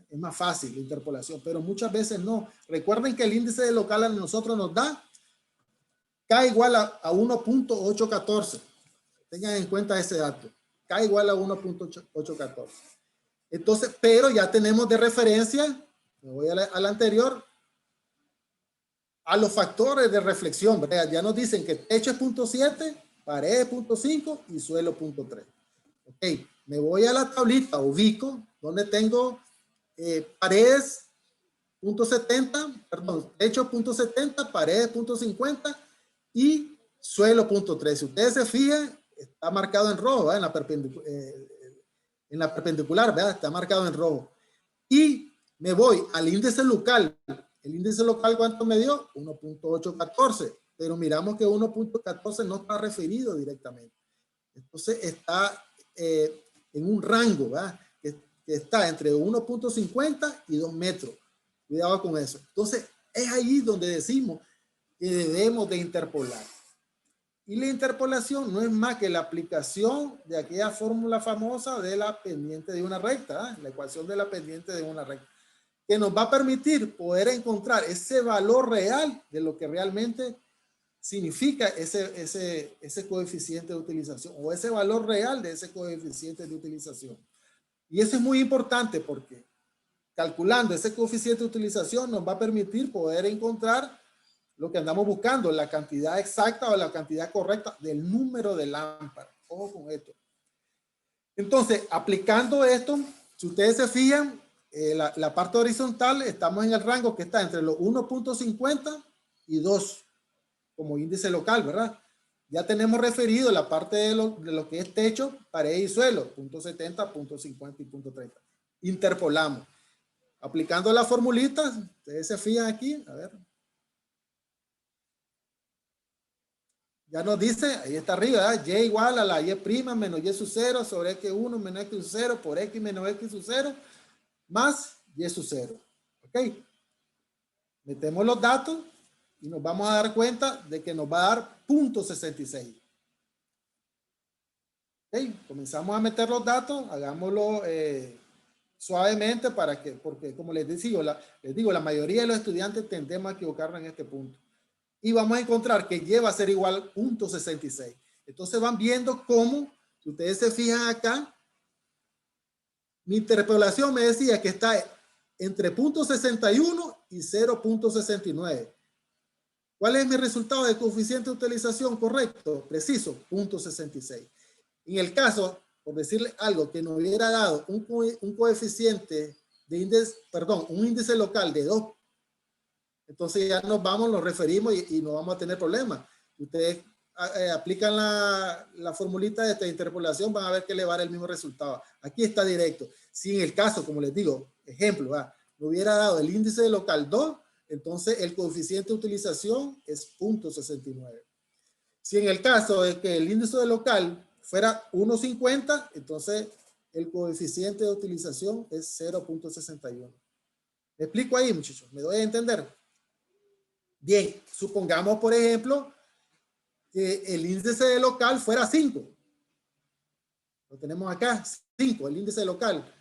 Es más fácil la interpolación, pero muchas veces no. Recuerden que el índice local a nosotros nos da K igual a 1.814. Tengan en cuenta ese dato. K igual a 1.814. Entonces, pero ya tenemos de referencia, me voy a la anterior, a los factores de reflexión, ¿verdad? Ya nos dicen que techo es 0.7, pared es 0.5 y suelo 0.3. Ok, me voy a la tablita, ubico, donde tengo paredes 0.70, perdón, techo 0.70, pared 0.50 y suelo 0.3. Si ustedes se fijan, está marcado en rojo, ¿verdad? En la perpendicular, ¿verdad? Está marcado en rojo. Y me voy al índice local. El índice local, ¿cuánto me dio? 1.814. Pero miramos que 1.14 no está referido directamente. Entonces está en un rango, ¿verdad? Que está entre 1.50 y 2 metros. Cuidado con eso. Entonces es ahí donde decimos que debemos de interpolar. Y la interpolación no es más que la aplicación de aquella fórmula famosa de la pendiente de una recta, ¿eh? La ecuación de la pendiente de una recta, que nos va a permitir poder encontrar ese valor real de lo que realmente significa ese coeficiente de utilización o ese valor real de ese coeficiente de utilización. Y eso es muy importante porque calculando ese coeficiente de utilización nos va a permitir poder encontrar lo que andamos buscando, la cantidad exacta o la cantidad correcta del número de lámparas. Ojo con esto. Entonces, aplicando esto, si ustedes se fijan, la parte horizontal, estamos en el rango que está entre los 1.50 y 2 como índice local, ¿verdad? Ya tenemos referido la parte de lo que es techo, pared y suelo, 0.70, 0.50 y 0.30. Interpolamos. Aplicando la formulita, ustedes se fijan aquí, a ver. Ya nos dice, ahí está arriba, ¿verdad? Y igual a la y' menos y sub 0 sobre x1 menos x sub 0 por x menos x sub 0 más y sub 0. ¿Ok? Metemos los datos y nos vamos a dar cuenta de que nos va a dar 0.66. ¿Ok? Comenzamos a meter los datos, hagámoslo suavemente porque como les digo, la mayoría de los estudiantes tendemos a equivocarnos en este punto. Y vamos a encontrar que y va a ser igual a 0.66. Entonces van viendo cómo, si ustedes se fijan acá, mi interpolación me decía que está entre 0.61 y 0.69. ¿Cuál es mi resultado de coeficiente de utilización correcto? Preciso, 0.66. En el caso, por decirle algo, que nos hubiera dado un coeficiente de índice, perdón, un índice local de 2, entonces ya nos vamos, nos referimos y no vamos a tener problemas. Ustedes aplican la formulita de esta interpolación, van a ver que le va a dar el mismo resultado. Aquí está directo. Si en el caso, como les digo, ejemplo, me hubiera dado el índice de local 2, entonces el coeficiente de utilización es 0.69. Si en el caso de que el índice de local fuera 1.50, entonces el coeficiente de utilización es 0.61. ¿Me explico ahí, muchachos? ¿Me doy a entender? Bien, supongamos, por ejemplo, que el índice de local fuera 5. Lo tenemos acá, 5, el índice local.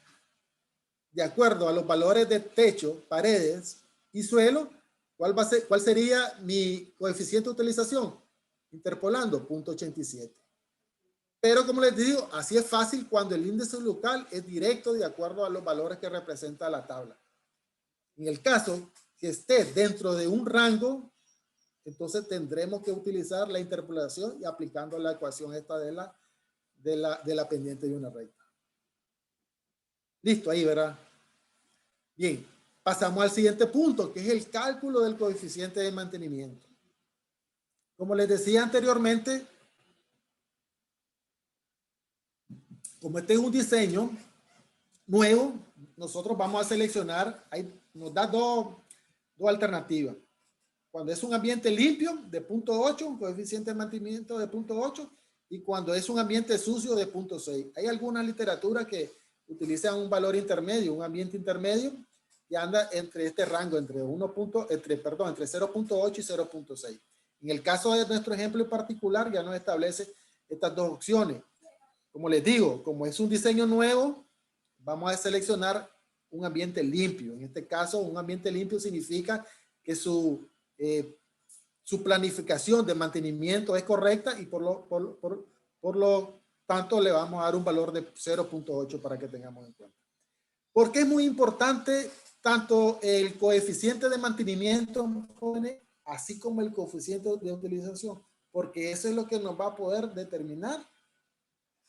De acuerdo a los valores de techo, paredes y suelo, ¿cuál sería mi coeficiente de utilización? Interpolando, 0.87. Pero como les digo, así es fácil cuando el índice local es directo de acuerdo a los valores que representa la tabla. En el caso que esté dentro de un rango, entonces tendremos que utilizar la interpolación y aplicando la ecuación esta de la pendiente de una recta. Listo, ahí, ¿verdad? Bien, pasamos al siguiente punto, que es el cálculo del coeficiente de mantenimiento. Como les decía anteriormente, como este es un diseño nuevo, nosotros vamos a seleccionar, nos da dos alternativas. Cuando es un ambiente limpio de 0.8, un coeficiente de mantenimiento de 0.8, y cuando es un ambiente sucio de 0.6. Hay alguna literatura que utiliza un valor intermedio, un ambiente intermedio, que anda entre este rango, entre 0.8 y 0.6. En el caso de nuestro ejemplo en particular, ya nos establece estas dos opciones. Como les digo, como es un diseño nuevo, vamos a seleccionar un ambiente limpio. En este caso, un ambiente limpio significa que su planificación de mantenimiento es correcta y por lo tanto le vamos a dar un valor de 0.8 para que tengamos en cuenta. ¿Por qué es muy importante tanto el coeficiente de mantenimiento, jóvenes, así como el coeficiente de utilización? Porque eso es lo que nos va a poder determinar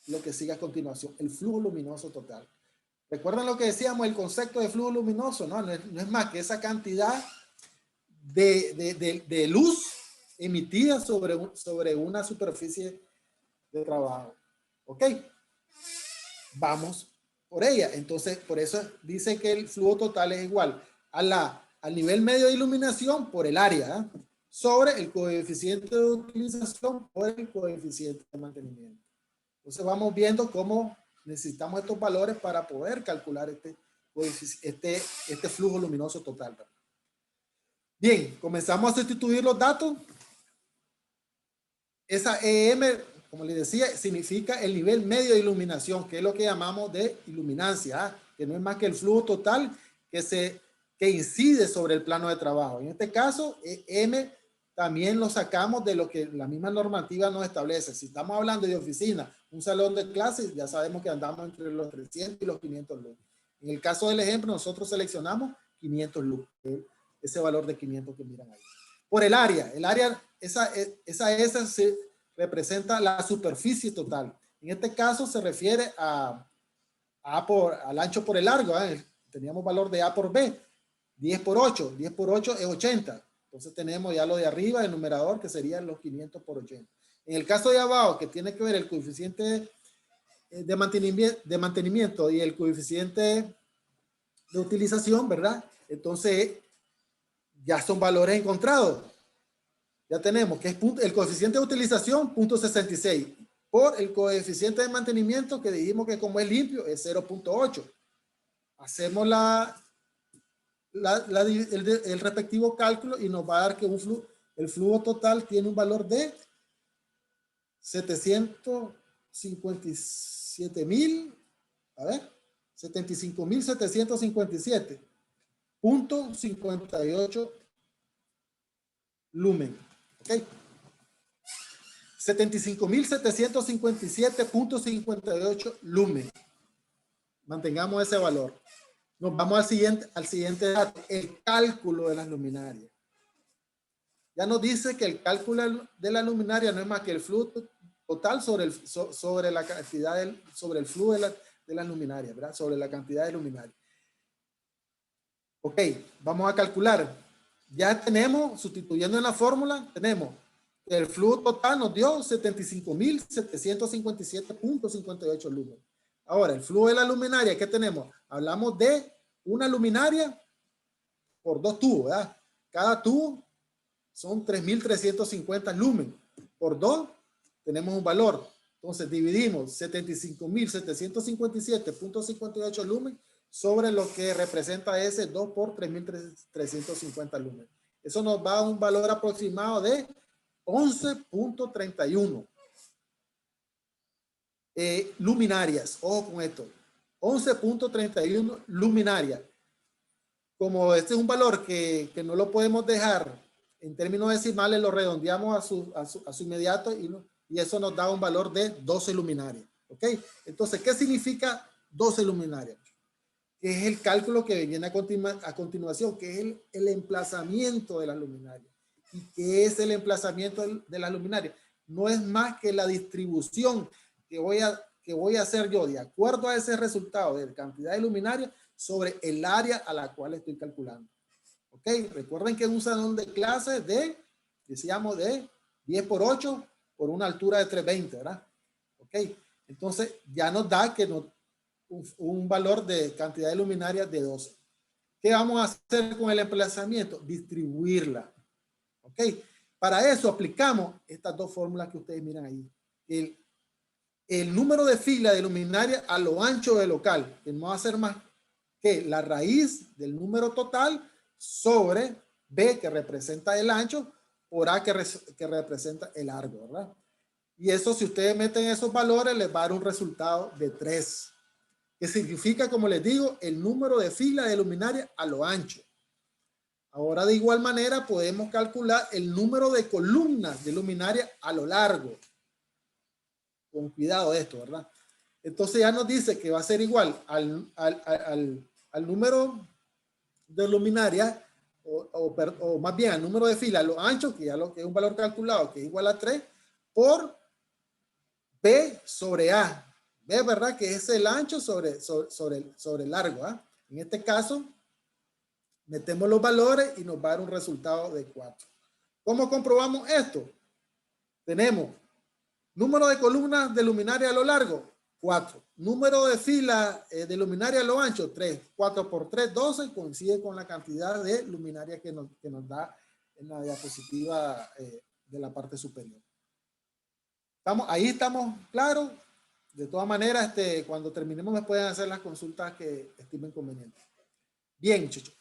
lo que sigue a continuación, el flujo luminoso total. ¿Recuerdan lo que decíamos, el concepto de flujo luminoso? No es más que esa cantidad de luz emitida sobre una superficie de trabajo. ¿Ok? Vamos por ella. Entonces, por eso dice que el flujo total es igual al nivel medio de iluminación por el área, sobre el coeficiente de utilización por el coeficiente de mantenimiento. Entonces vamos viendo cómo necesitamos estos valores para poder calcular este flujo luminoso total. Bien, comenzamos a sustituir los datos. Esa EM, como les decía, significa el nivel medio de iluminación, que es lo que llamamos de iluminancia, que no es más que el flujo total que incide sobre el plano de trabajo. En este caso, EM también lo sacamos de lo que la misma normativa nos establece. Si estamos hablando de oficina, un salón de clases, ya sabemos que andamos entre los 300 y los 500 lux. En el caso del ejemplo, nosotros seleccionamos 500 lux, ese valor de 500 que miran ahí. Por el área esa se representa la superficie total. En este caso se refiere al ancho por el largo. Teníamos valor de A por B. 10 por 8. 10 por 8 es 80. Entonces tenemos ya lo de arriba, el numerador, que serían los 500 por 80. En el caso de abajo, que tiene que ver el coeficiente de mantenimiento y el coeficiente de utilización, ¿verdad? Entonces ya son valores encontrados. Ya tenemos que es el coeficiente de utilización, 0.66, por el coeficiente de mantenimiento, que dijimos que como es limpio, es 0.8. Hacemos el respectivo cálculo y nos va a dar que el flujo total tiene un valor de 757,000, a ver, 75,757.58 lumen. ¿Ok? 75,757.58 lumen. Mantengamos ese valor. Nos vamos al siguiente dato, el cálculo de las luminarias. Ya nos dice que el cálculo de la luminaria no es más que el flujo total sobre la cantidad sobre el flujo de las luminarias, ¿verdad? Sobre la cantidad de luminarias. Ok, vamos a calcular. Ya tenemos, sustituyendo en la fórmula, tenemos el flujo total nos dio 75,757.58 lumen. Ahora, el flujo de la luminaria, ¿qué tenemos? Hablamos de una luminaria por dos tubos, ¿verdad? Cada tubo son 3,350 lumen. Por 2 tenemos un valor. Entonces dividimos 75,757.58 lumen sobre lo que representa ese 2 por 3,350 lumen. Eso nos va a un valor aproximado de 11.31 luminarias. Ojo con esto. 11.31 luminarias. Como este es un valor que no lo podemos dejar en términos decimales, lo redondeamos a su inmediato y eso nos da un valor de 12 luminarias. ¿Ok? Entonces, ¿qué significa 12 luminarias? Que es el cálculo que viene a continuación, que es el emplazamiento de las luminarias. ¿Y qué es el emplazamiento de las luminarias? No es más que la distribución que voy a hacer yo de acuerdo a ese resultado de cantidad de luminarias sobre el área a la cual estoy calculando. Ok, recuerden que es un salón de clases decíamos de 10 por 8 por una altura de 320, ¿verdad? Ok, entonces ya nos da que un valor de cantidad de luminarias de 12. ¿Qué vamos a hacer con el emplazamiento? Distribuirla. Ok, para eso aplicamos estas dos fórmulas que ustedes miran ahí. El número de fila de luminaria a lo ancho del local, que no va a ser más que la raíz del número total sobre B, que representa el ancho, por A, que representa el largo, ¿verdad? Y eso, si ustedes meten esos valores, les va a dar un resultado de 3, que significa, como les digo, el número de fila de luminaria a lo ancho. Ahora, de igual manera, podemos calcular el número de columnas de luminaria a lo largo. Con cuidado de esto, ¿verdad? Entonces ya nos dice que va a ser igual al número de luminaria o más bien al número de filas, lo ancho, que ya que es un valor calculado, que es igual a 3, por B sobre A. B, ¿verdad? Que es el ancho sobre el largo. En este caso, metemos los valores y nos va a dar un resultado de 4. ¿Cómo comprobamos esto? Tenemos número de columnas de luminaria a lo largo, 4. Número de filas de luminaria a lo ancho, 3. 4 por 3, 12. Coincide con la cantidad de luminaria que nos da en la diapositiva de la parte superior. Ahí estamos claros. De todas maneras, cuando terminemos me pueden hacer las consultas que estimen convenientes. Bien, muchachos.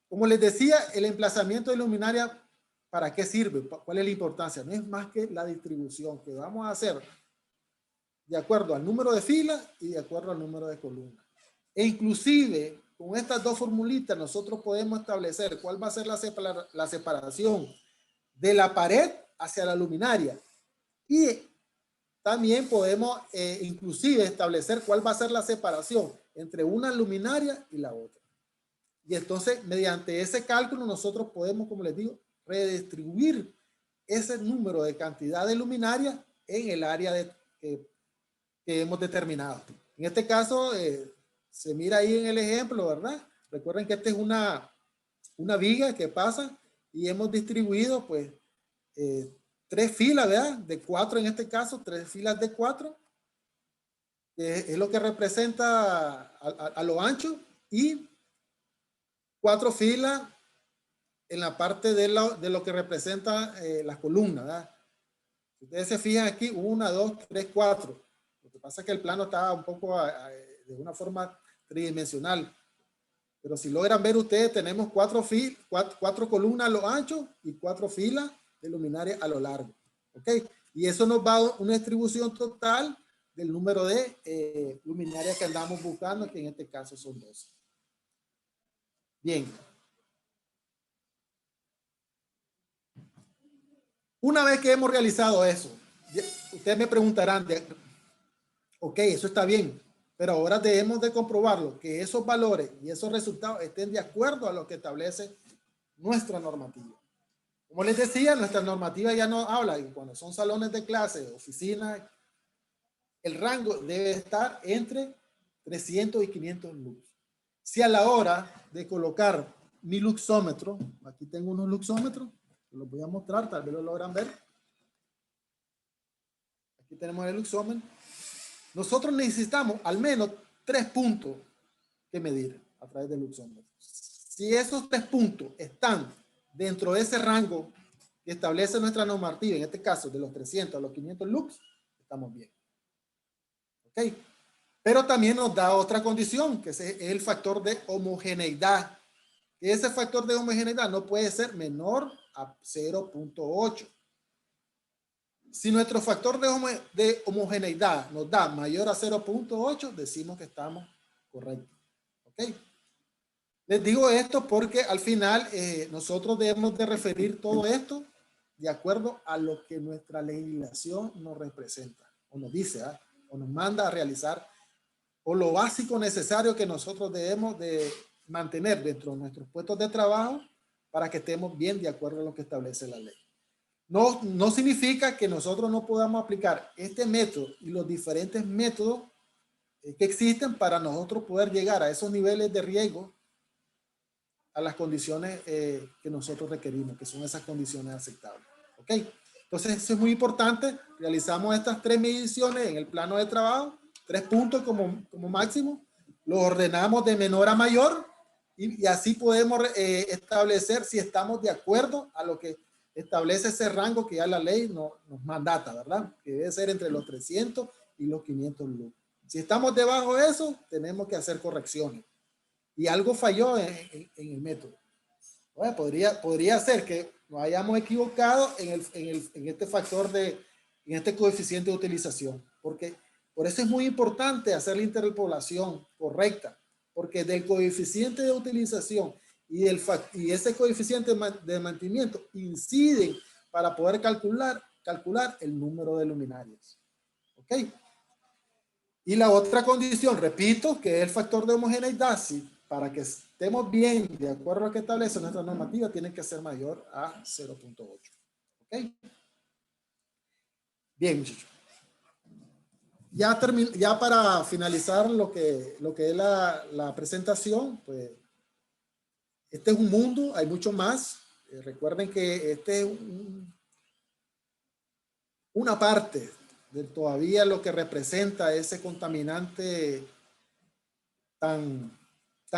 Como les decía, el emplazamiento de luminaria, ¿para qué sirve? ¿Cuál es la importancia? No es más que la distribución que vamos a hacer de acuerdo al número de filas y de acuerdo al número de columnas. E inclusive, con estas dos formulitas, nosotros podemos establecer cuál va a ser la separación de la pared hacia la luminaria. Y también podemos inclusive establecer cuál va a ser la separación entre una luminaria y la otra. Y entonces, mediante ese cálculo, nosotros podemos, como les digo, redistribuir ese número de cantidad de luminaria en el área que hemos determinado. En este caso, se mira ahí en el ejemplo, ¿verdad? Recuerden que esta es una viga que pasa y hemos distribuido, pues, 3 filas, ¿verdad? De 4 en este caso, 3 filas de 4, que es lo que representa a lo ancho, y 4 filas en la parte de lo que representa las columnas, ¿verdad? Si ustedes se fijan aquí, 1, 2, 3, 4. Lo que pasa es que el plano está un poco de una forma tridimensional. Pero si logran ver ustedes, tenemos 4 columnas a lo ancho y 4 filas de luminaria a lo largo. ¿Ok? Y eso nos va a una distribución total del número de luminarias que andamos buscando, que en este caso son 12. Bien. Una vez que hemos realizado eso, ustedes me preguntarán, ok, eso está bien, pero ahora debemos de comprobarlo, que esos valores y esos resultados estén de acuerdo a lo que establece nuestra normativa. Como les decía, nuestra normativa ya nos habla y cuando son salones de clase, oficinas, el rango debe estar entre 300 y 500 lux. Si a la hora de colocar mi luxómetro, aquí tengo unos luxómetros, los voy a mostrar, tal vez lo logran ver. Aquí tenemos el luxómetro. Nosotros necesitamos al menos 3 puntos que medir a través del luxómetro. Si esos 3 puntos están dentro de ese rango que establece nuestra normativa, en este caso de los 300 a los 500 lux, estamos bien. ¿Ok? Pero también nos da otra condición, que es el factor de homogeneidad. Ese factor de homogeneidad no puede ser menor a 0.8. Si nuestro factor de homogeneidad nos da mayor a 0.8, decimos que estamos correctos. ¿Ok? Les digo esto porque al final nosotros debemos de referir todo esto de acuerdo a lo que nuestra legislación nos representa o nos dice, o nos manda a realizar, o lo básico necesario que nosotros debemos de mantener dentro de nuestros puestos de trabajo para que estemos bien de acuerdo a lo que establece la ley. No significa que nosotros no podamos aplicar este método y los diferentes métodos que existen para nosotros poder llegar a esos niveles de riesgo, a las condiciones que nosotros requerimos, que son esas condiciones aceptables. ¿Ok? Entonces, eso es muy importante. Realizamos estas 3 mediciones en el plano de trabajo, 3 puntos como máximo. Lo ordenamos de menor a mayor y así podemos establecer si estamos de acuerdo a lo que establece ese rango que ya la ley nos mandata, ¿verdad? Que debe ser entre los 300 y los 500 lux. Si estamos debajo de eso, tenemos que hacer correcciones. Y algo falló en el método. Bueno, podría ser que nos hayamos equivocado en este factor en este coeficiente de utilización, porque por eso es muy importante hacer la interpolación correcta, porque del coeficiente de utilización y ese coeficiente de mantenimiento inciden para poder calcular el número de luminarias. ¿Ok? Y la otra condición, repito, que es el factor de homogeneidad, sí, para que estemos bien de acuerdo a lo que establece nuestra normativa, tiene que ser mayor a 0.8. ¿Ok? Bien, muchachos. Ya para finalizar lo que es la presentación, pues este es un mundo, hay mucho más. Recuerden que este es una parte de todavía lo que representa ese contaminante tan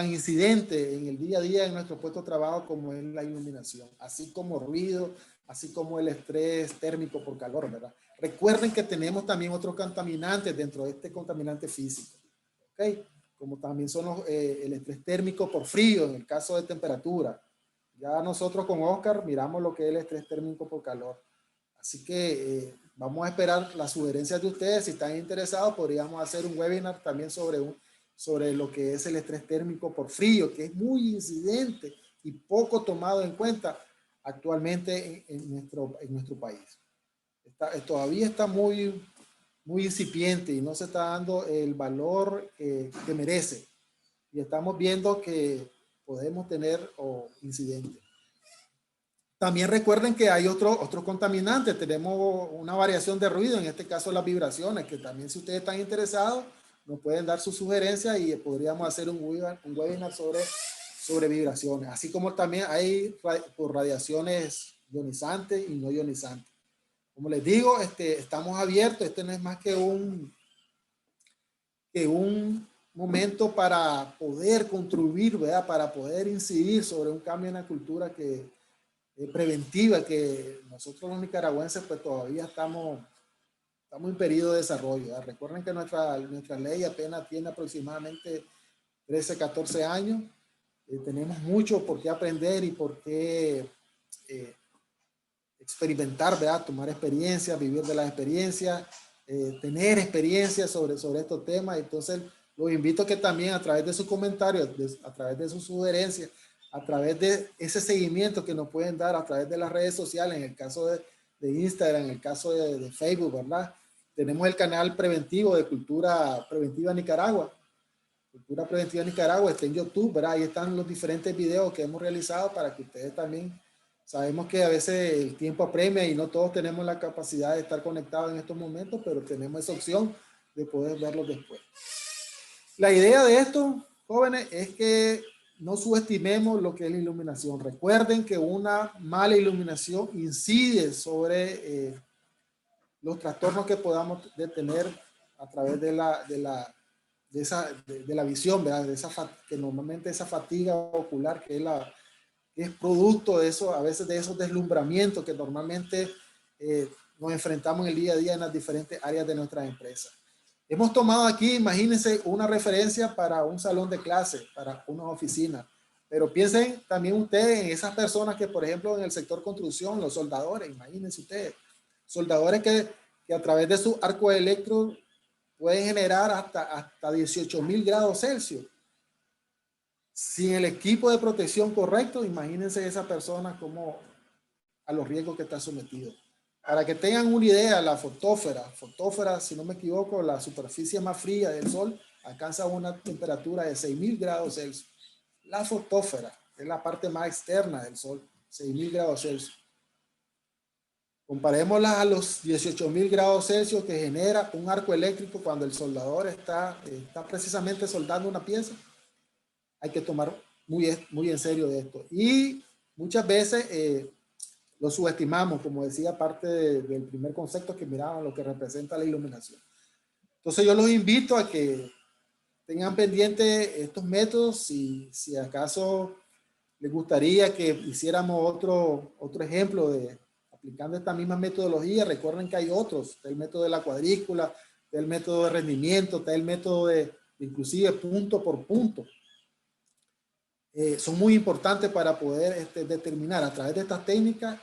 incidente en el día a día en nuestro puesto de trabajo como es la iluminación, así como ruido, así como el estrés térmico por calor, ¿verdad? Recuerden que tenemos también otros contaminantes dentro de este contaminante físico, ¿ok? Como también son el estrés térmico por frío en el caso de temperatura. Ya nosotros con Oscar miramos lo que es el estrés térmico por calor. Así que vamos a esperar las sugerencias de ustedes. Si están interesados, podríamos hacer un webinar también sobre lo que es el estrés térmico por frío, que es muy incidente y poco tomado en cuenta actualmente en nuestro país. Todavía está muy incipiente y no se está dando el valor que merece. Y estamos viendo que podemos tener incidentes. También recuerden que hay otros contaminantes. Tenemos una variación de ruido, en este caso las vibraciones, que también si ustedes están interesados, nos pueden dar sus sugerencias y podríamos hacer un webinar sobre vibraciones. Así como también hay por radiaciones ionizantes y no ionizantes. Como les digo, estamos abiertos. Este no es más que un momento para poder contribuir, ¿verdad? Para poder incidir sobre un cambio en la cultura preventiva que nosotros los nicaragüenses pues todavía estamos en periodo de desarrollo, ¿verdad? Recuerden que nuestra ley apenas tiene aproximadamente 13, 14 años. Tenemos mucho por qué aprender y por qué experimentar, ¿verdad? Tomar experiencias, vivir de las experiencias, tener experiencias sobre estos temas. Entonces, los invito a que también a través de sus comentarios, a través de sus sugerencias, a través de ese seguimiento que nos pueden dar a través de las redes sociales, en el caso de Instagram, en el caso de Facebook, ¿verdad? Tenemos el canal preventivo de Cultura Preventiva Nicaragua. Cultura Preventiva Nicaragua está en YouTube, ¿verdad? Ahí están los diferentes videos que hemos realizado para que ustedes también, sabemos que a veces el tiempo apremia y no todos tenemos la capacidad de estar conectados en estos momentos, pero tenemos esa opción de poder verlos después. La idea de esto, jóvenes, es que no subestimemos lo que es la iluminación. Recuerden que una mala iluminación incide sobre los trastornos que podamos tener a través de la visión, ¿verdad? Que normalmente esa fatiga ocular que es producto de eso, a veces de esos deslumbramientos que normalmente nos enfrentamos en el día a día en las diferentes áreas de nuestras empresas. Hemos tomado aquí, imagínense, una referencia para un salón de clase, para una oficina, pero piensen también ustedes en esas personas que, por ejemplo, en el sector construcción, los soldadores, imagínense ustedes, soldadores que a través de su arco eléctrico pueden generar hasta 18,000 grados Celsius. Sin el equipo de protección correcto, imagínense esa persona como a los riesgos que está sometido. Para que tengan una idea, la fotósfera, si no me equivoco, la superficie más fría del Sol, alcanza una temperatura de 6,000 grados Celsius. La fotósfera es la parte más externa del Sol, 6,000 grados Celsius. Comparémosla a los 18,000 grados Celsius que genera un arco eléctrico cuando el soldador está precisamente soldando una pieza. Hay que tomar muy en serio de esto. Y muchas veces lo subestimamos, como decía parte del primer concepto que miraban, lo que representa la iluminación. Entonces yo los invito a que tengan pendiente estos métodos. Si acaso les gustaría que hiciéramos otro ejemplo de aplicando esta misma metodología, recuerden que hay otros, está el método de la cuadrícula, está el método de rendimiento, está el método de inclusive punto por punto. Son muy importantes para poder determinar a través de estas técnicas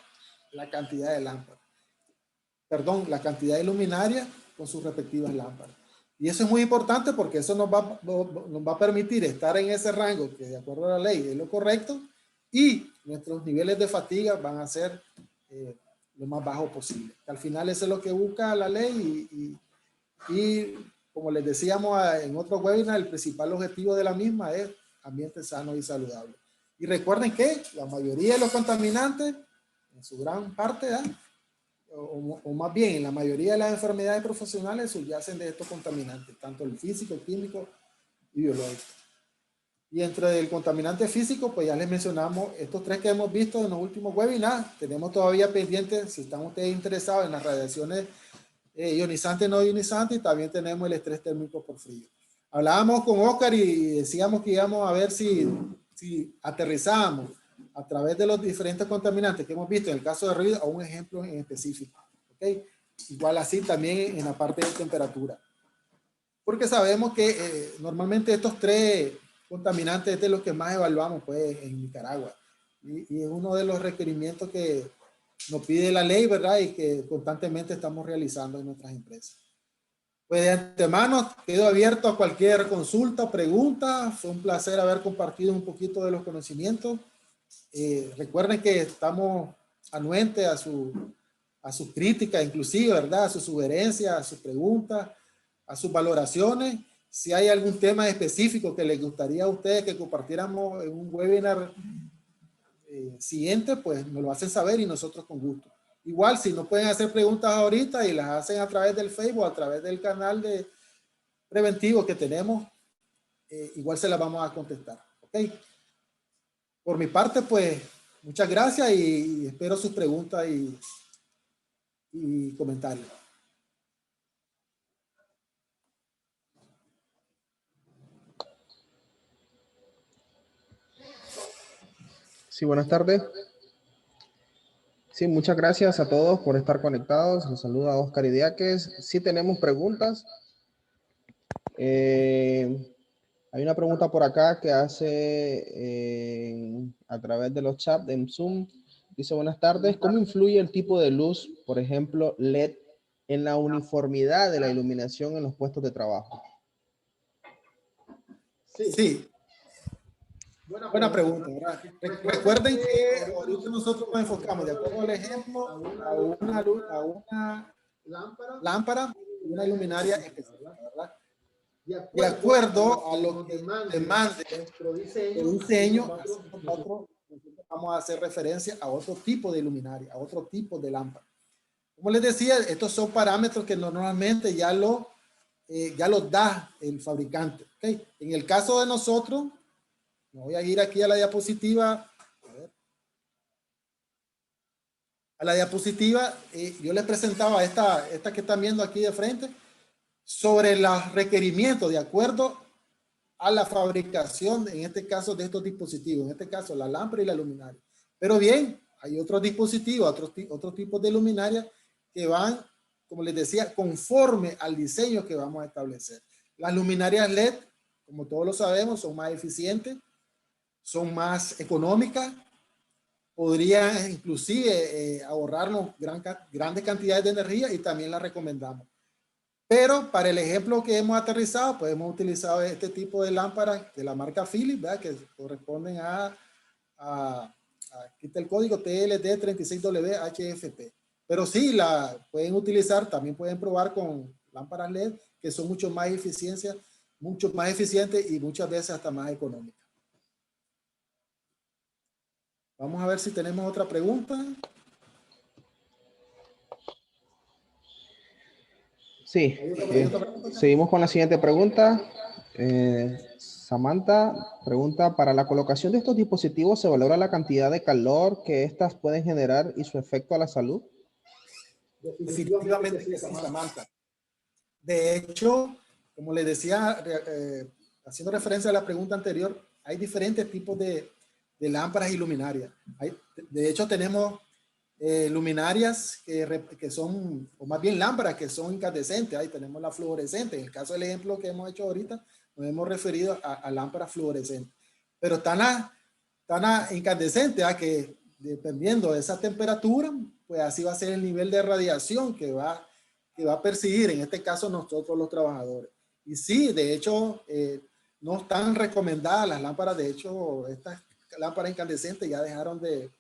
la cantidad de lámparas. Perdón, la cantidad de luminarias con sus respectivas lámparas. Y eso es muy importante porque eso nos va a permitir estar en ese rango que de acuerdo a la ley es lo correcto y nuestros niveles de fatiga van a ser lo más bajo posible. Al final eso es lo que busca la ley y como les decíamos en otro webinar, el principal objetivo de la misma es ambiente sano y saludable. Y recuerden que la mayoría de los contaminantes, en su gran parte, o más bien en la mayoría de las enfermedades profesionales subyacen de estos contaminantes, tanto el físico, el químico y biológico. Y entre el contaminante físico, pues ya les mencionamos estos tres que hemos visto en los últimos webinars. Tenemos todavía pendientes, si están ustedes interesados en las radiaciones ionizantes, no ionizantes, y también tenemos el estrés térmico por frío. Hablábamos con Oscar y decíamos que íbamos a ver si aterrizábamos a través de los diferentes contaminantes que hemos visto en el caso de ruido a un ejemplo en específico. ¿Okay? Igual así también en la parte de temperatura. Porque sabemos que normalmente estos tres contaminantes es de los que más evaluamos pues, en Nicaragua. Y es uno de los requerimientos que nos pide la ley, ¿verdad? Y que constantemente estamos realizando en nuestras empresas. Pues de antemano quedo abierto a cualquier consulta o pregunta. Fue un placer haber compartido un poquito de los conocimientos. Recuerden que estamos anuentes a sus críticas, inclusive, ¿verdad? A sus sugerencias, a sus preguntas, a sus valoraciones. Si hay algún tema específico que les gustaría a ustedes que compartiéramos en un webinar siguiente, pues nos lo hacen saber y nosotros con gusto. Igual, si no pueden hacer preguntas ahorita y las hacen a través del Facebook, a través del canal de preventivo que tenemos, igual se las vamos a contestar. ¿Ok? Por mi parte, pues, muchas gracias y espero sus preguntas y comentarios. Sí, buenas tardes. Sí, muchas gracias a todos por estar conectados. Un saludo a Oscar Idiáquez. Sí tenemos preguntas. Hay una pregunta por acá que hace a través de los chats en Zoom. Dice, buenas tardes. ¿Cómo influye el tipo de luz, por ejemplo, LED, en la uniformidad de la iluminación en los puestos de trabajo? Sí. Buena pregunta, ¿verdad? Recuerden que ahorita nosotros nos enfocamos, de acuerdo al ejemplo, a una luz, a una lámpara y una luminaria específica, ¿verdad? De acuerdo a lo que demande el diseño, nosotros vamos a hacer referencia a otro tipo de luminaria, a otro tipo de lámpara. Como les decía, estos son parámetros que normalmente ya los da el fabricante. ¿Okay? En el caso de nosotros, me voy a ir aquí a la diapositiva. A la diapositiva, yo les presentaba esta que están viendo aquí de frente sobre los requerimientos de acuerdo a la fabricación, en este caso, de estos dispositivos, en este caso, la lámpara y la luminaria. Pero bien, hay otros dispositivos, otros tipos de luminaria que van, como les decía, conforme al diseño que vamos a establecer. Las luminarias LED, como todos lo sabemos, son más eficientes, son más económicas, podrían inclusive ahorrarnos grandes cantidades de energía y también las recomendamos. Pero para el ejemplo que hemos aterrizado, pues hemos utilizado este tipo de lámparas de la marca Philips, ¿verdad? Que corresponden aquí está el código TLD36WHFP. Pero sí, la pueden utilizar, también pueden probar con lámparas LED que son mucho más eficientes y muchas veces hasta más económicas. Vamos a ver si tenemos otra pregunta. Sí, seguimos con la siguiente pregunta. Samantha pregunta, ¿para la colocación de estos dispositivos se valora la cantidad de calor que éstas pueden generar y su efecto a la salud? Definitivamente que sí, Samantha. De hecho, como les decía, haciendo referencia a la pregunta anterior, hay diferentes tipos de lámparas y luminarias. De hecho, tenemos luminarias que son, o más bien lámparas que son incandescentes. Ahí tenemos la fluorescente. En el caso del ejemplo que hemos hecho ahorita, nos hemos referido a lámparas fluorescentes. Pero tan incandescentes que dependiendo de esa temperatura, pues así va a ser el nivel de radiación que va a percibir, en este caso nosotros los trabajadores. Y sí, de hecho, no están recomendadas las lámparas. De hecho, estas lámparas incandescentes ya dejaron de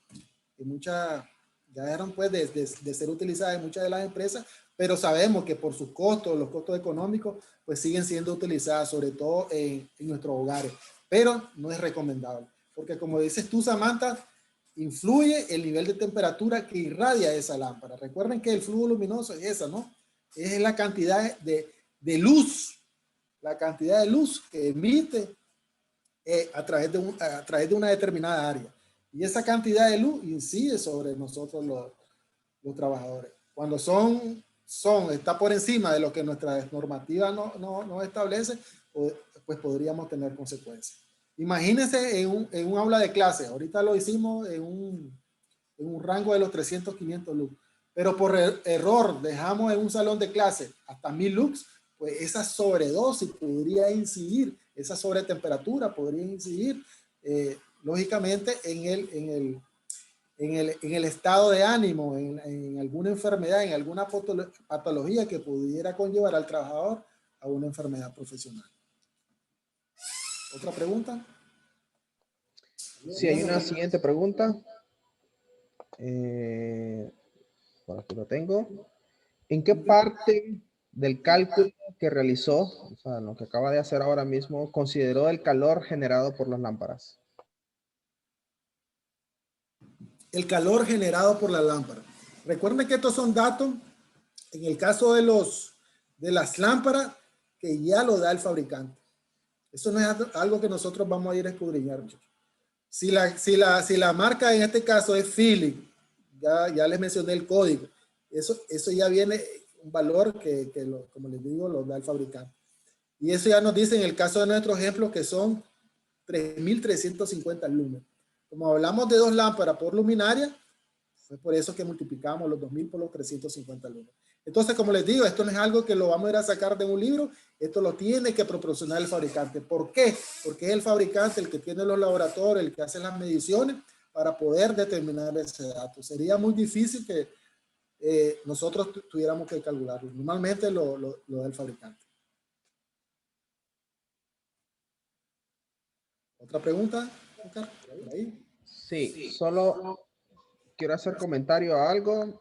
ser utilizadas en muchas de las empresas, pero sabemos que por sus costos, los costos económicos, pues siguen siendo utilizadas, sobre todo en nuestros hogares, pero no es recomendable, porque como dices tú, Samantha, influye el nivel de temperatura que irradia esa lámpara. Recuerden que el flujo luminoso es esa, ¿no? Es la cantidad de luz, la cantidad de luz que emite a través de una determinada área. Y esa cantidad de luz incide sobre nosotros los trabajadores. Cuando está por encima de lo que nuestra normativa no establece, pues podríamos tener consecuencias. Imagínense en un aula de clase, ahorita lo hicimos en un rango de los 300, 500 lux, pero por error dejamos en un salón de clase hasta 1000 lux, pues esa sobredosis podría incidir, esa sobretemperatura podría incidir, lógicamente, en el estado de ánimo, en alguna enfermedad, en alguna patología que pudiera conllevar al trabajador a una enfermedad profesional. ¿Otra pregunta? Sí, hay una siguiente pregunta. Por aquí lo tengo. ¿En qué parte del cálculo que realizó, o sea, lo que acaba de hacer ahora mismo, consideró el calor generado por las lámparas? el calor generado por la lámpara. Recuerden que estos son datos, en el caso de las lámparas, que ya lo da el fabricante. Eso no es algo que nosotros vamos a ir a escudriñar. Si la marca en este caso es Philips, ya les mencioné el código, eso ya viene un valor como les digo, lo da el fabricante. Y eso ya nos dice en el caso de nuestro ejemplo que son 3.350 lúmenes. Como hablamos de 2 lámparas por luminaria, fue por eso que multiplicamos los 2.000 por los 350 lúmenes. Entonces, como les digo, esto no es algo que lo vamos a ir a sacar de un libro, esto lo tiene que proporcionar el fabricante. ¿Por qué? Porque es el fabricante el que tiene los laboratorios, el que hace las mediciones para poder determinar ese dato. Sería muy difícil que nosotros tuviéramos que calcularlo. Normalmente lo da el fabricante. ¿Otra pregunta, Oscar? ¿Por ahí? Sí, solo quiero hacer comentario a algo,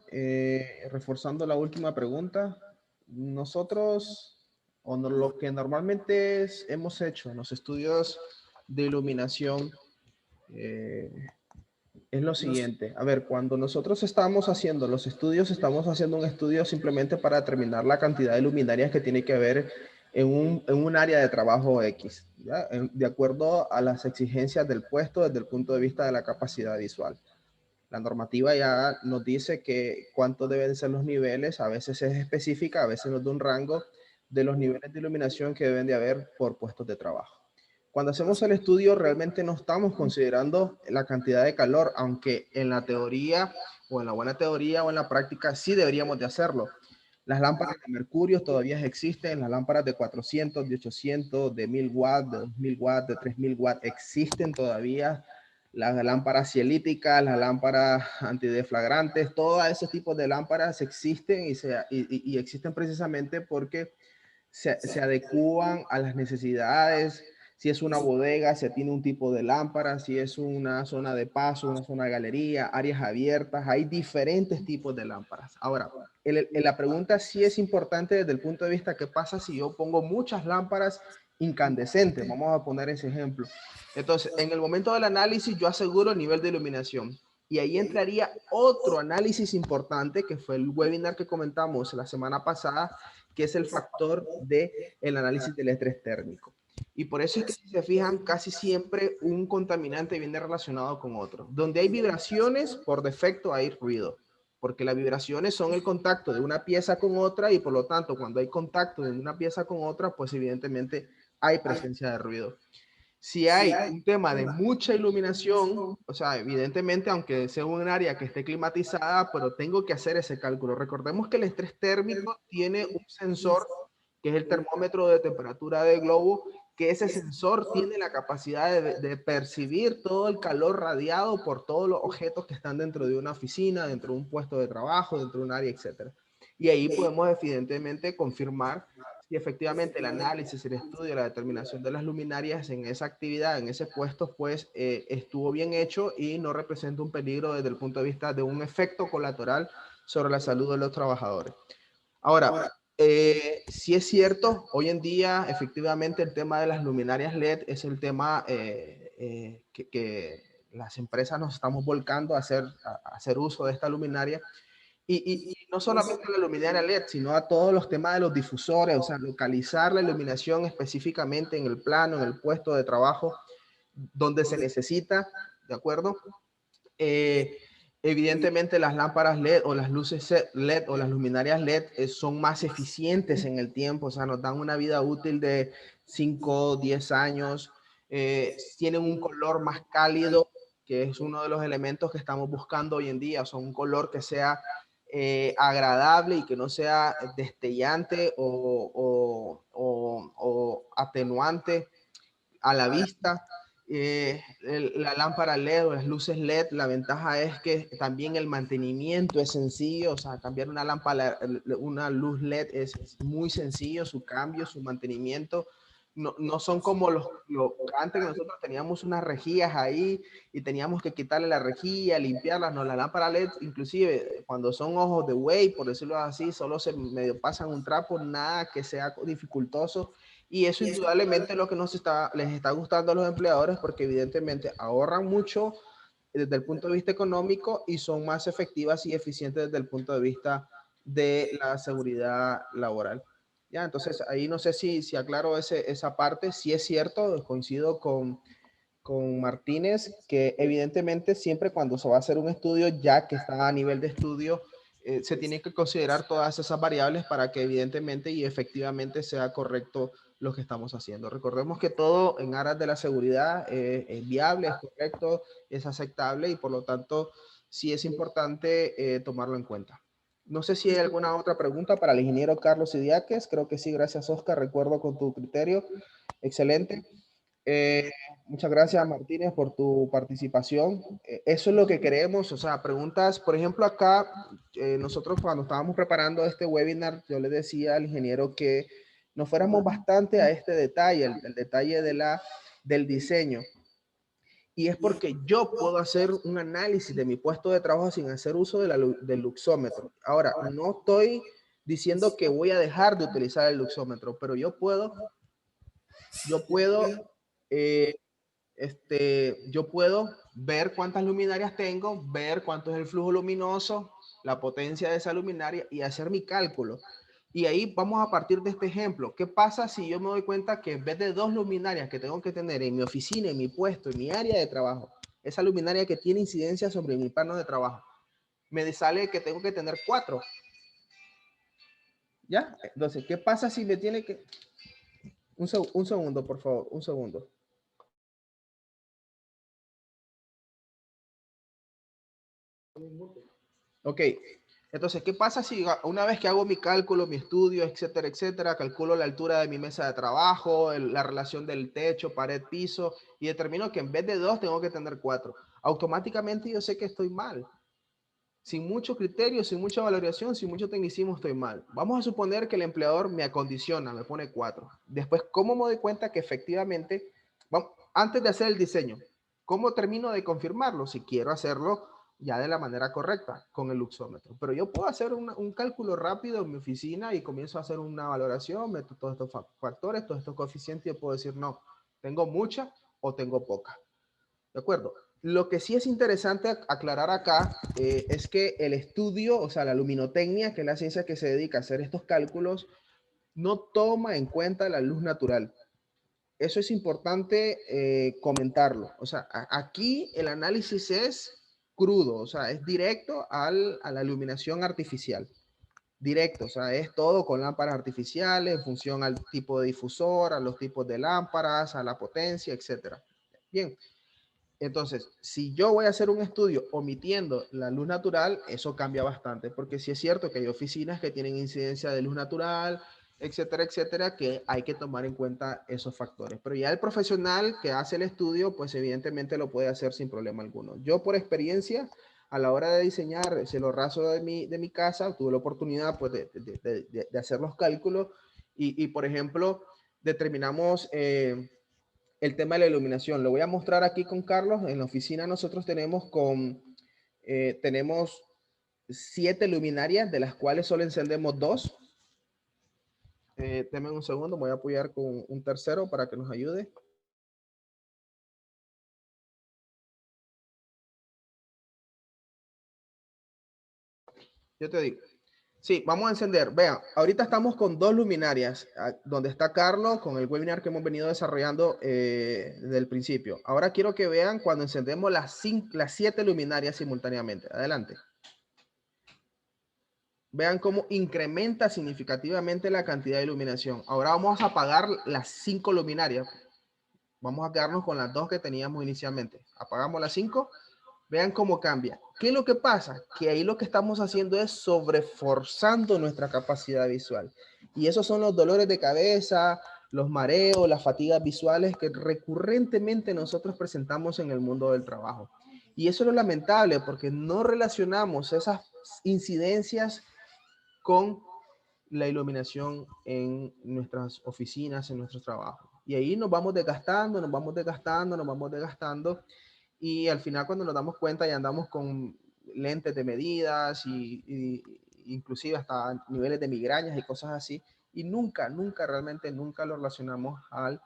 reforzando la última pregunta. Nosotros, lo que normalmente hemos hecho en los estudios de iluminación, es lo siguiente. A ver, cuando nosotros estamos haciendo los estudios, estamos haciendo un estudio simplemente para determinar la cantidad de luminarias que tiene que haber en un área de trabajo X, ¿ya? De acuerdo a las exigencias del puesto desde el punto de vista de la capacidad visual. La normativa ya nos dice que cuántos deben ser los niveles, a veces es específica, a veces nos da un rango de los niveles de iluminación que deben de haber por puestos de trabajo. Cuando hacemos el estudio realmente no estamos considerando la cantidad de calor, aunque en la teoría o en la buena teoría o en la práctica sí deberíamos de hacerlo. Las lámparas de mercurio todavía existen, las lámparas de 400, de 800, de 1000 watts, de 2000 watts, de 3000 watts existen todavía. Las lámparas cielíticas, las lámparas antideflagrantes, todos esos tipos de lámparas existen y existen precisamente porque se adecúan a las necesidades. Si es una bodega, se tiene un tipo de lámpara. Si es una zona de paso, una zona de galería, áreas abiertas, hay diferentes tipos de lámparas. Ahora, la pregunta sí es importante desde el punto de vista, ¿qué pasa si yo pongo muchas lámparas incandescentes? Vamos a poner ese ejemplo. Entonces, en el momento del análisis, yo aseguro el nivel de iluminación. Y ahí entraría otro análisis importante, que fue el webinar que comentamos la semana pasada, que es el factor del análisis del estrés térmico. Y por eso es que si se fijan, casi siempre un contaminante viene relacionado con otro. Donde hay vibraciones, por defecto hay ruido, porque las vibraciones son el contacto de una pieza con otra y por lo tanto cuando hay contacto de una pieza con otra, pues evidentemente hay presencia de ruido. Si hay un tema de mucha iluminación, o sea, evidentemente, aunque sea un área que esté climatizada, pero tengo que hacer ese cálculo. Recordemos que el estrés térmico tiene un sensor, que es el termómetro de temperatura del globo, que ese sensor tiene la capacidad de percibir todo el calor radiado por todos los objetos que están dentro de una oficina, dentro de un puesto de trabajo, dentro de un área, etc. Y ahí podemos evidentemente confirmar si efectivamente el análisis, el estudio, la determinación de las luminarias en esa actividad, en ese puesto, pues estuvo bien hecho y no representa un peligro desde el punto de vista de un efecto colateral sobre la salud de los trabajadores. Ahora, sí es cierto, hoy en día efectivamente el tema de las luminarias LED es el tema que las empresas nos estamos volcando a hacer uso de esta luminaria. Y no solamente la luminaria LED, sino a todos los temas de los difusores, o sea, localizar la iluminación específicamente en el plano, en el puesto de trabajo, donde se necesita, ¿de acuerdo? Evidentemente las lámparas LED o las luces LED o las luminarias LED son más eficientes en el tiempo, o sea, nos dan una vida útil de 5, 10 años, tienen un color más cálido, que es uno de los elementos que estamos buscando hoy en día, o sea, un color que sea agradable y que no sea destellante o atenuante a la vista. La lámpara LED o las luces LED, la ventaja es que también el mantenimiento es sencillo, o sea, cambiar una lámpara, una luz LED es muy sencillo, su cambio, su mantenimiento. No son como antes que nosotros teníamos unas rejillas ahí y teníamos que quitarle la rejilla, limpiarlas. No, la lámpara LED, inclusive cuando son ojos de buey, por decirlo así, solo se medio pasan un trapo, nada que sea dificultoso. Y eso indudablemente es lo que les está gustando a los empleadores porque evidentemente ahorran mucho desde el punto de vista económico y son más efectivas y eficientes desde el punto de vista de la seguridad laboral. Ya, entonces ahí no sé si aclaro esa parte. Sí es cierto, coincido con Martínez, que evidentemente siempre cuando se va a hacer un estudio, ya que está a nivel de estudio, se tiene que considerar todas esas variables para que evidentemente y efectivamente sea correcto lo que estamos haciendo. Recordemos que todo en aras de la seguridad es viable, es correcto, es aceptable y por lo tanto sí es importante tomarlo en cuenta. No sé si hay alguna otra pregunta para el ingeniero Carlos Idiáquez. Creo que sí, gracias Oscar, recuerdo con tu criterio. Excelente. Muchas gracias, Martínez, por tu participación. Eso es lo que queremos, o sea, preguntas, por ejemplo, acá, nosotros cuando estábamos preparando este webinar, yo le decía al ingeniero que nos fuéramos bastante a este detalle, el detalle del diseño. Y es porque yo puedo hacer un análisis de mi puesto de trabajo sin hacer uso del luxómetro. Ahora, no estoy diciendo que voy a dejar de utilizar el luxómetro, pero yo puedo eh, yo puedo ver cuántas luminarias tengo, ver cuánto es el flujo luminoso, la potencia de esa luminaria y hacer mi cálculo. Y ahí vamos a partir de este ejemplo. ¿Qué pasa si yo me doy cuenta que en vez de 2 luminarias que tengo que tener en mi oficina, en mi puesto, en mi área de trabajo, esa luminaria que tiene incidencia sobre mi plano de trabajo, me sale que tengo que tener 4? ¿Ya? Entonces, ¿qué pasa si me tiene que... un segundo, por favor, un segundo. Ok, entonces, ¿qué pasa si una vez que hago mi cálculo, mi estudio, etcétera, etcétera, calculo la altura de mi mesa de trabajo, la relación del techo, pared, piso, y determino que en vez de 2 tengo que tener 4? Automáticamente yo sé que estoy mal. Sin mucho criterio, sin mucha valoración, sin mucho tecnicismo, estoy mal. Vamos a suponer que el empleador me acondiciona, me pone 4. Después, ¿cómo me doy cuenta que efectivamente, antes de hacer el diseño, cómo termino de confirmarlo? Si quiero hacerlo ya de la manera correcta con el luxómetro. Pero yo puedo hacer un cálculo rápido en mi oficina y comienzo a hacer una valoración, meto todos estos factores, todos estos coeficientes y puedo decir, no, tengo mucha o tengo poca. ¿De acuerdo? Lo que sí es interesante aclarar acá es que el estudio, o sea, la luminotecnia, que es la ciencia que se dedica a hacer estos cálculos, no toma en cuenta la luz natural. Eso es importante comentarlo. O sea, aquí el análisis es crudo, o sea, es directo a la iluminación artificial. Directo, o sea, es todo con lámparas artificiales en función al tipo de difusor, a los tipos de lámparas, a la potencia, etcétera. Bien. Entonces, si yo voy a hacer un estudio omitiendo la luz natural, eso cambia bastante, porque sí es cierto que hay oficinas que tienen incidencia de luz natural, etcétera, etcétera, que hay que tomar en cuenta esos factores. Pero ya el profesional que hace el estudio, pues evidentemente lo puede hacer sin problema alguno. Yo por experiencia, a la hora de diseñar el cielo raso de mi casa, tuve la oportunidad pues, de hacer los cálculos y, por ejemplo, determinamos... el tema de la iluminación. Lo voy a mostrar aquí con Carlos. En la oficina nosotros tenemos 7 luminarias, de las cuales solo encendemos 2. Denme un segundo, voy a apoyar con un tercero para que nos ayude. Yo te digo. Sí, vamos a encender. Vean, ahorita estamos con 2 luminarias, donde está Carlos con el webinar que hemos venido desarrollando desde el principio. Ahora quiero que vean cuando encendemos las 7 luminarias simultáneamente. Adelante. Vean cómo incrementa significativamente la cantidad de iluminación. Ahora vamos a apagar las 5 luminarias. Vamos a quedarnos con las 2 que teníamos inicialmente. Apagamos las 5. Vean cómo cambia. ¿Qué es lo que pasa? Que ahí lo que estamos haciendo es sobreforzando nuestra capacidad visual. Y esos son los dolores de cabeza, los mareos, las fatigas visuales que recurrentemente nosotros presentamos en el mundo del trabajo. Y eso es lo lamentable porque no relacionamos esas incidencias con la iluminación en nuestras oficinas, en nuestros trabajos. Y ahí nos vamos desgastando, nos vamos desgastando, nos vamos desgastando. Y al final cuando nos damos cuenta ya andamos con lentes de medidas y inclusive hasta niveles de migrañas y cosas así. Y realmente nunca lo relacionamos a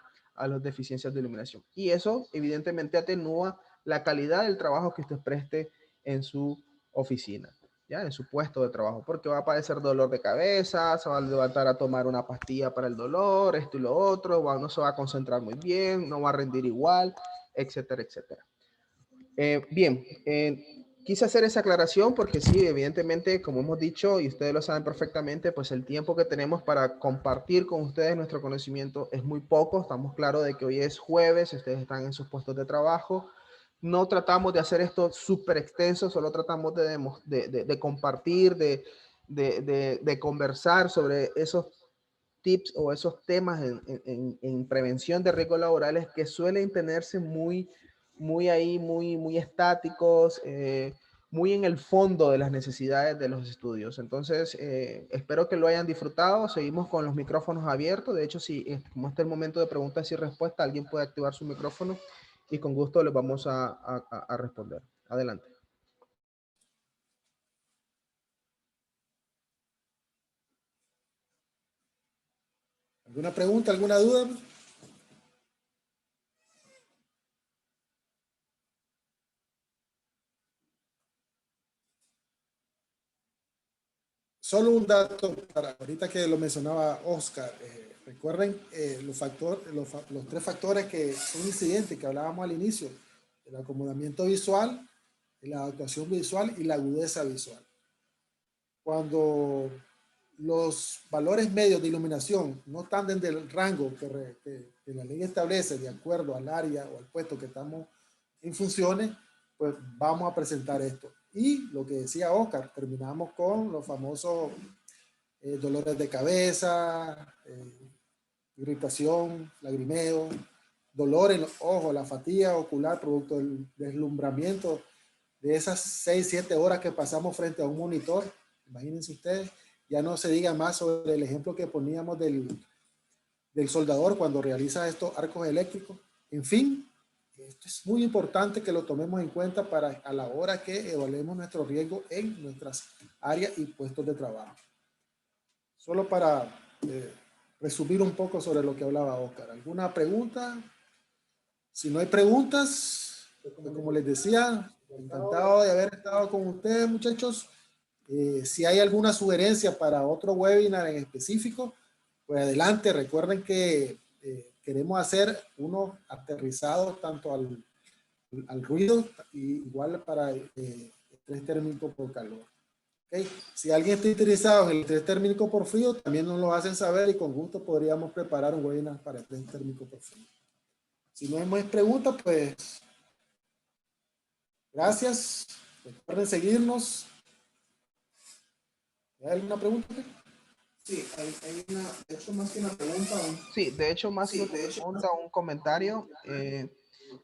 las deficiencias de iluminación. Y eso evidentemente atenúa la calidad del trabajo que usted preste en su oficina, ya en su puesto de trabajo, porque va a padecer dolor de cabeza, se va a levantar a tomar una pastilla para el dolor, esto y lo otro, no se va a concentrar muy bien, no va a rendir igual, etcétera, etcétera. Bien, quise hacer esa aclaración porque sí, evidentemente, como hemos dicho y ustedes lo saben perfectamente, pues el tiempo que tenemos para compartir con ustedes nuestro conocimiento es muy poco. Estamos claros de que hoy es jueves, ustedes están en sus puestos de trabajo. No tratamos de hacer esto súper extenso, solo tratamos de compartir, de conversar sobre esos tips o esos temas en prevención de riesgos laborales que suelen tenerse muy estáticos, muy en el fondo de las necesidades de los estudios. Entonces, espero que lo hayan disfrutado. Seguimos con los micrófonos abiertos. De hecho, si como este es el momento de preguntas y respuestas, alguien puede activar su micrófono y con gusto les vamos a responder. Adelante. ¿Alguna pregunta, alguna duda? Solo un dato para ahorita que lo mencionaba Oscar. Recuerden los tres factores que son incidentes que hablábamos al inicio: el acomodamiento visual, la adaptación visual y la agudeza visual. Cuando los valores medios de iluminación no están dentro del rango que la ley establece de acuerdo al área o al puesto que estamos en funciones, pues vamos a presentar esto. Y lo que decía Oscar, terminamos con los famosos dolores de cabeza, irritación, lagrimeo, dolor en los ojos, la fatiga ocular producto del deslumbramiento de esas 6, 7 horas que pasamos frente a un monitor. Imagínense ustedes, ya no se diga más sobre el ejemplo que poníamos del soldador cuando realiza estos arcos eléctricos. En fin, esto es muy importante que lo tomemos en cuenta para a la hora que evaluemos nuestro riesgo en nuestras áreas y puestos de trabajo. Solo para resumir un poco sobre lo que hablaba Oscar. ¿Alguna pregunta? Si no hay preguntas, como les decía, encantado de haber estado con ustedes, muchachos. Si hay alguna sugerencia para otro webinar en específico, pues adelante. Recuerden que queremos hacer uno aterrizado tanto al ruido y igual para estrés térmico por calor. Okay. Si alguien está interesado en el estrés térmico por frío, también nos lo hacen saber y con gusto podríamos preparar un webinar para estrés térmico por frío. Si no hay más preguntas, pues gracias. Recuerden seguirnos. ¿Hay alguna pregunta? Sí, hay una, de hecho, más que una pregunta. Sí, de hecho, más que una pregunta, un comentario.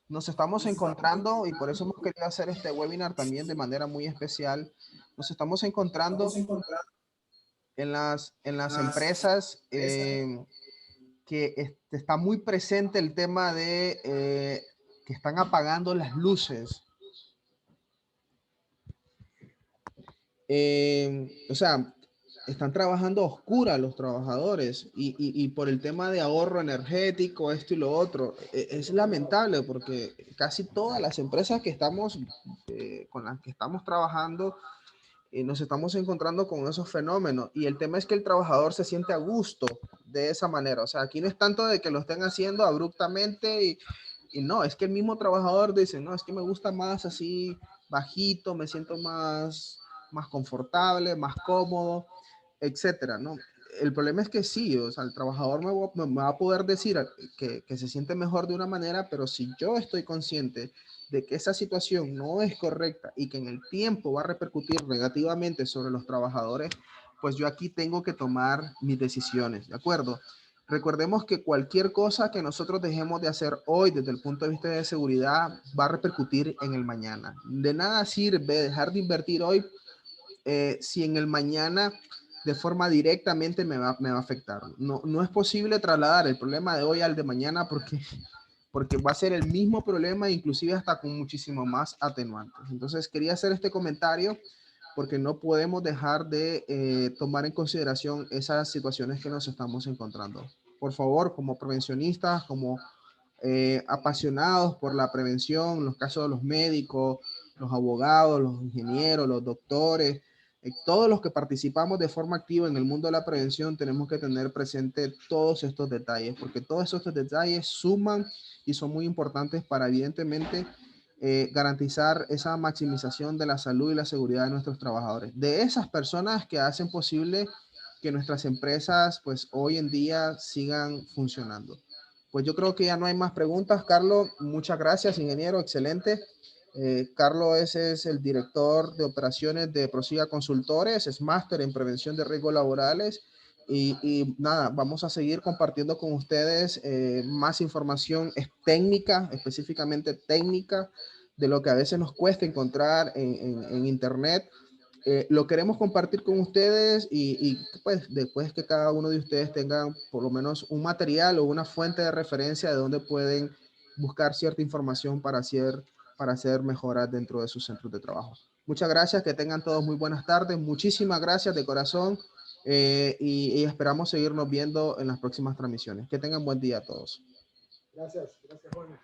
Nos estamos encontrando y por eso hemos querido hacer este webinar también de manera muy especial. Nos estamos encontrando en las empresas que está muy presente el tema de que están apagando las luces. O sea, están trabajando a oscuras los trabajadores y por el tema de ahorro energético, esto y lo otro, es lamentable porque casi todas las empresas que estamos, con las que estamos trabajando, nos estamos encontrando con esos fenómenos y el tema es que el trabajador se siente a gusto de esa manera. O sea, aquí no es tanto de que lo estén haciendo abruptamente y no, es que el mismo trabajador dice, no, es que me gusta más así bajito, me siento más confortable, más cómodo, etcétera, ¿no? El problema es que sí, o sea, el trabajador me va a poder decir que se siente mejor de una manera, pero si yo estoy consciente de que esa situación no es correcta y que en el tiempo va a repercutir negativamente sobre los trabajadores, pues yo aquí tengo que tomar mis decisiones, ¿de acuerdo? Recordemos que cualquier cosa que nosotros dejemos de hacer hoy desde el punto de vista de seguridad va a repercutir en el mañana. De nada sirve dejar de invertir hoy si en el mañana de forma directamente me va a afectar. No es posible trasladar el problema de hoy al de mañana porque va a ser el mismo problema, inclusive hasta con muchísimo más atenuantes. Entonces quería hacer este comentario porque no podemos dejar de tomar en consideración esas situaciones que nos estamos encontrando. Por favor, como prevencionistas, como apasionados por la prevención, en los casos de los médicos, los abogados, los ingenieros, los doctores, todos los que participamos de forma activa en el mundo de la prevención tenemos que tener presente todos estos detalles, porque todos estos detalles suman y son muy importantes para evidentemente garantizar esa maximización de la salud y la seguridad de nuestros trabajadores, de esas personas que hacen posible que nuestras empresas pues hoy en día sigan funcionando. Pues yo creo que ya no hay más preguntas, Carlos. Muchas gracias, ingeniero, excelente. Carlos es el director de operaciones de Prosiga Consultores, es máster en prevención de riesgos laborales y nada, vamos a seguir compartiendo con ustedes más información técnica, específicamente técnica, de lo que a veces nos cuesta encontrar en internet. Lo queremos compartir con ustedes y pues después que cada uno de ustedes tenga por lo menos un material o una fuente de referencia de donde pueden buscar cierta información para hacer mejoras dentro de sus centros de trabajo. Muchas gracias, que tengan todos muy buenas tardes. Muchísimas gracias de corazón y esperamos seguirnos viendo en las próximas transmisiones. Que tengan buen día a todos. Gracias, gracias, Juan.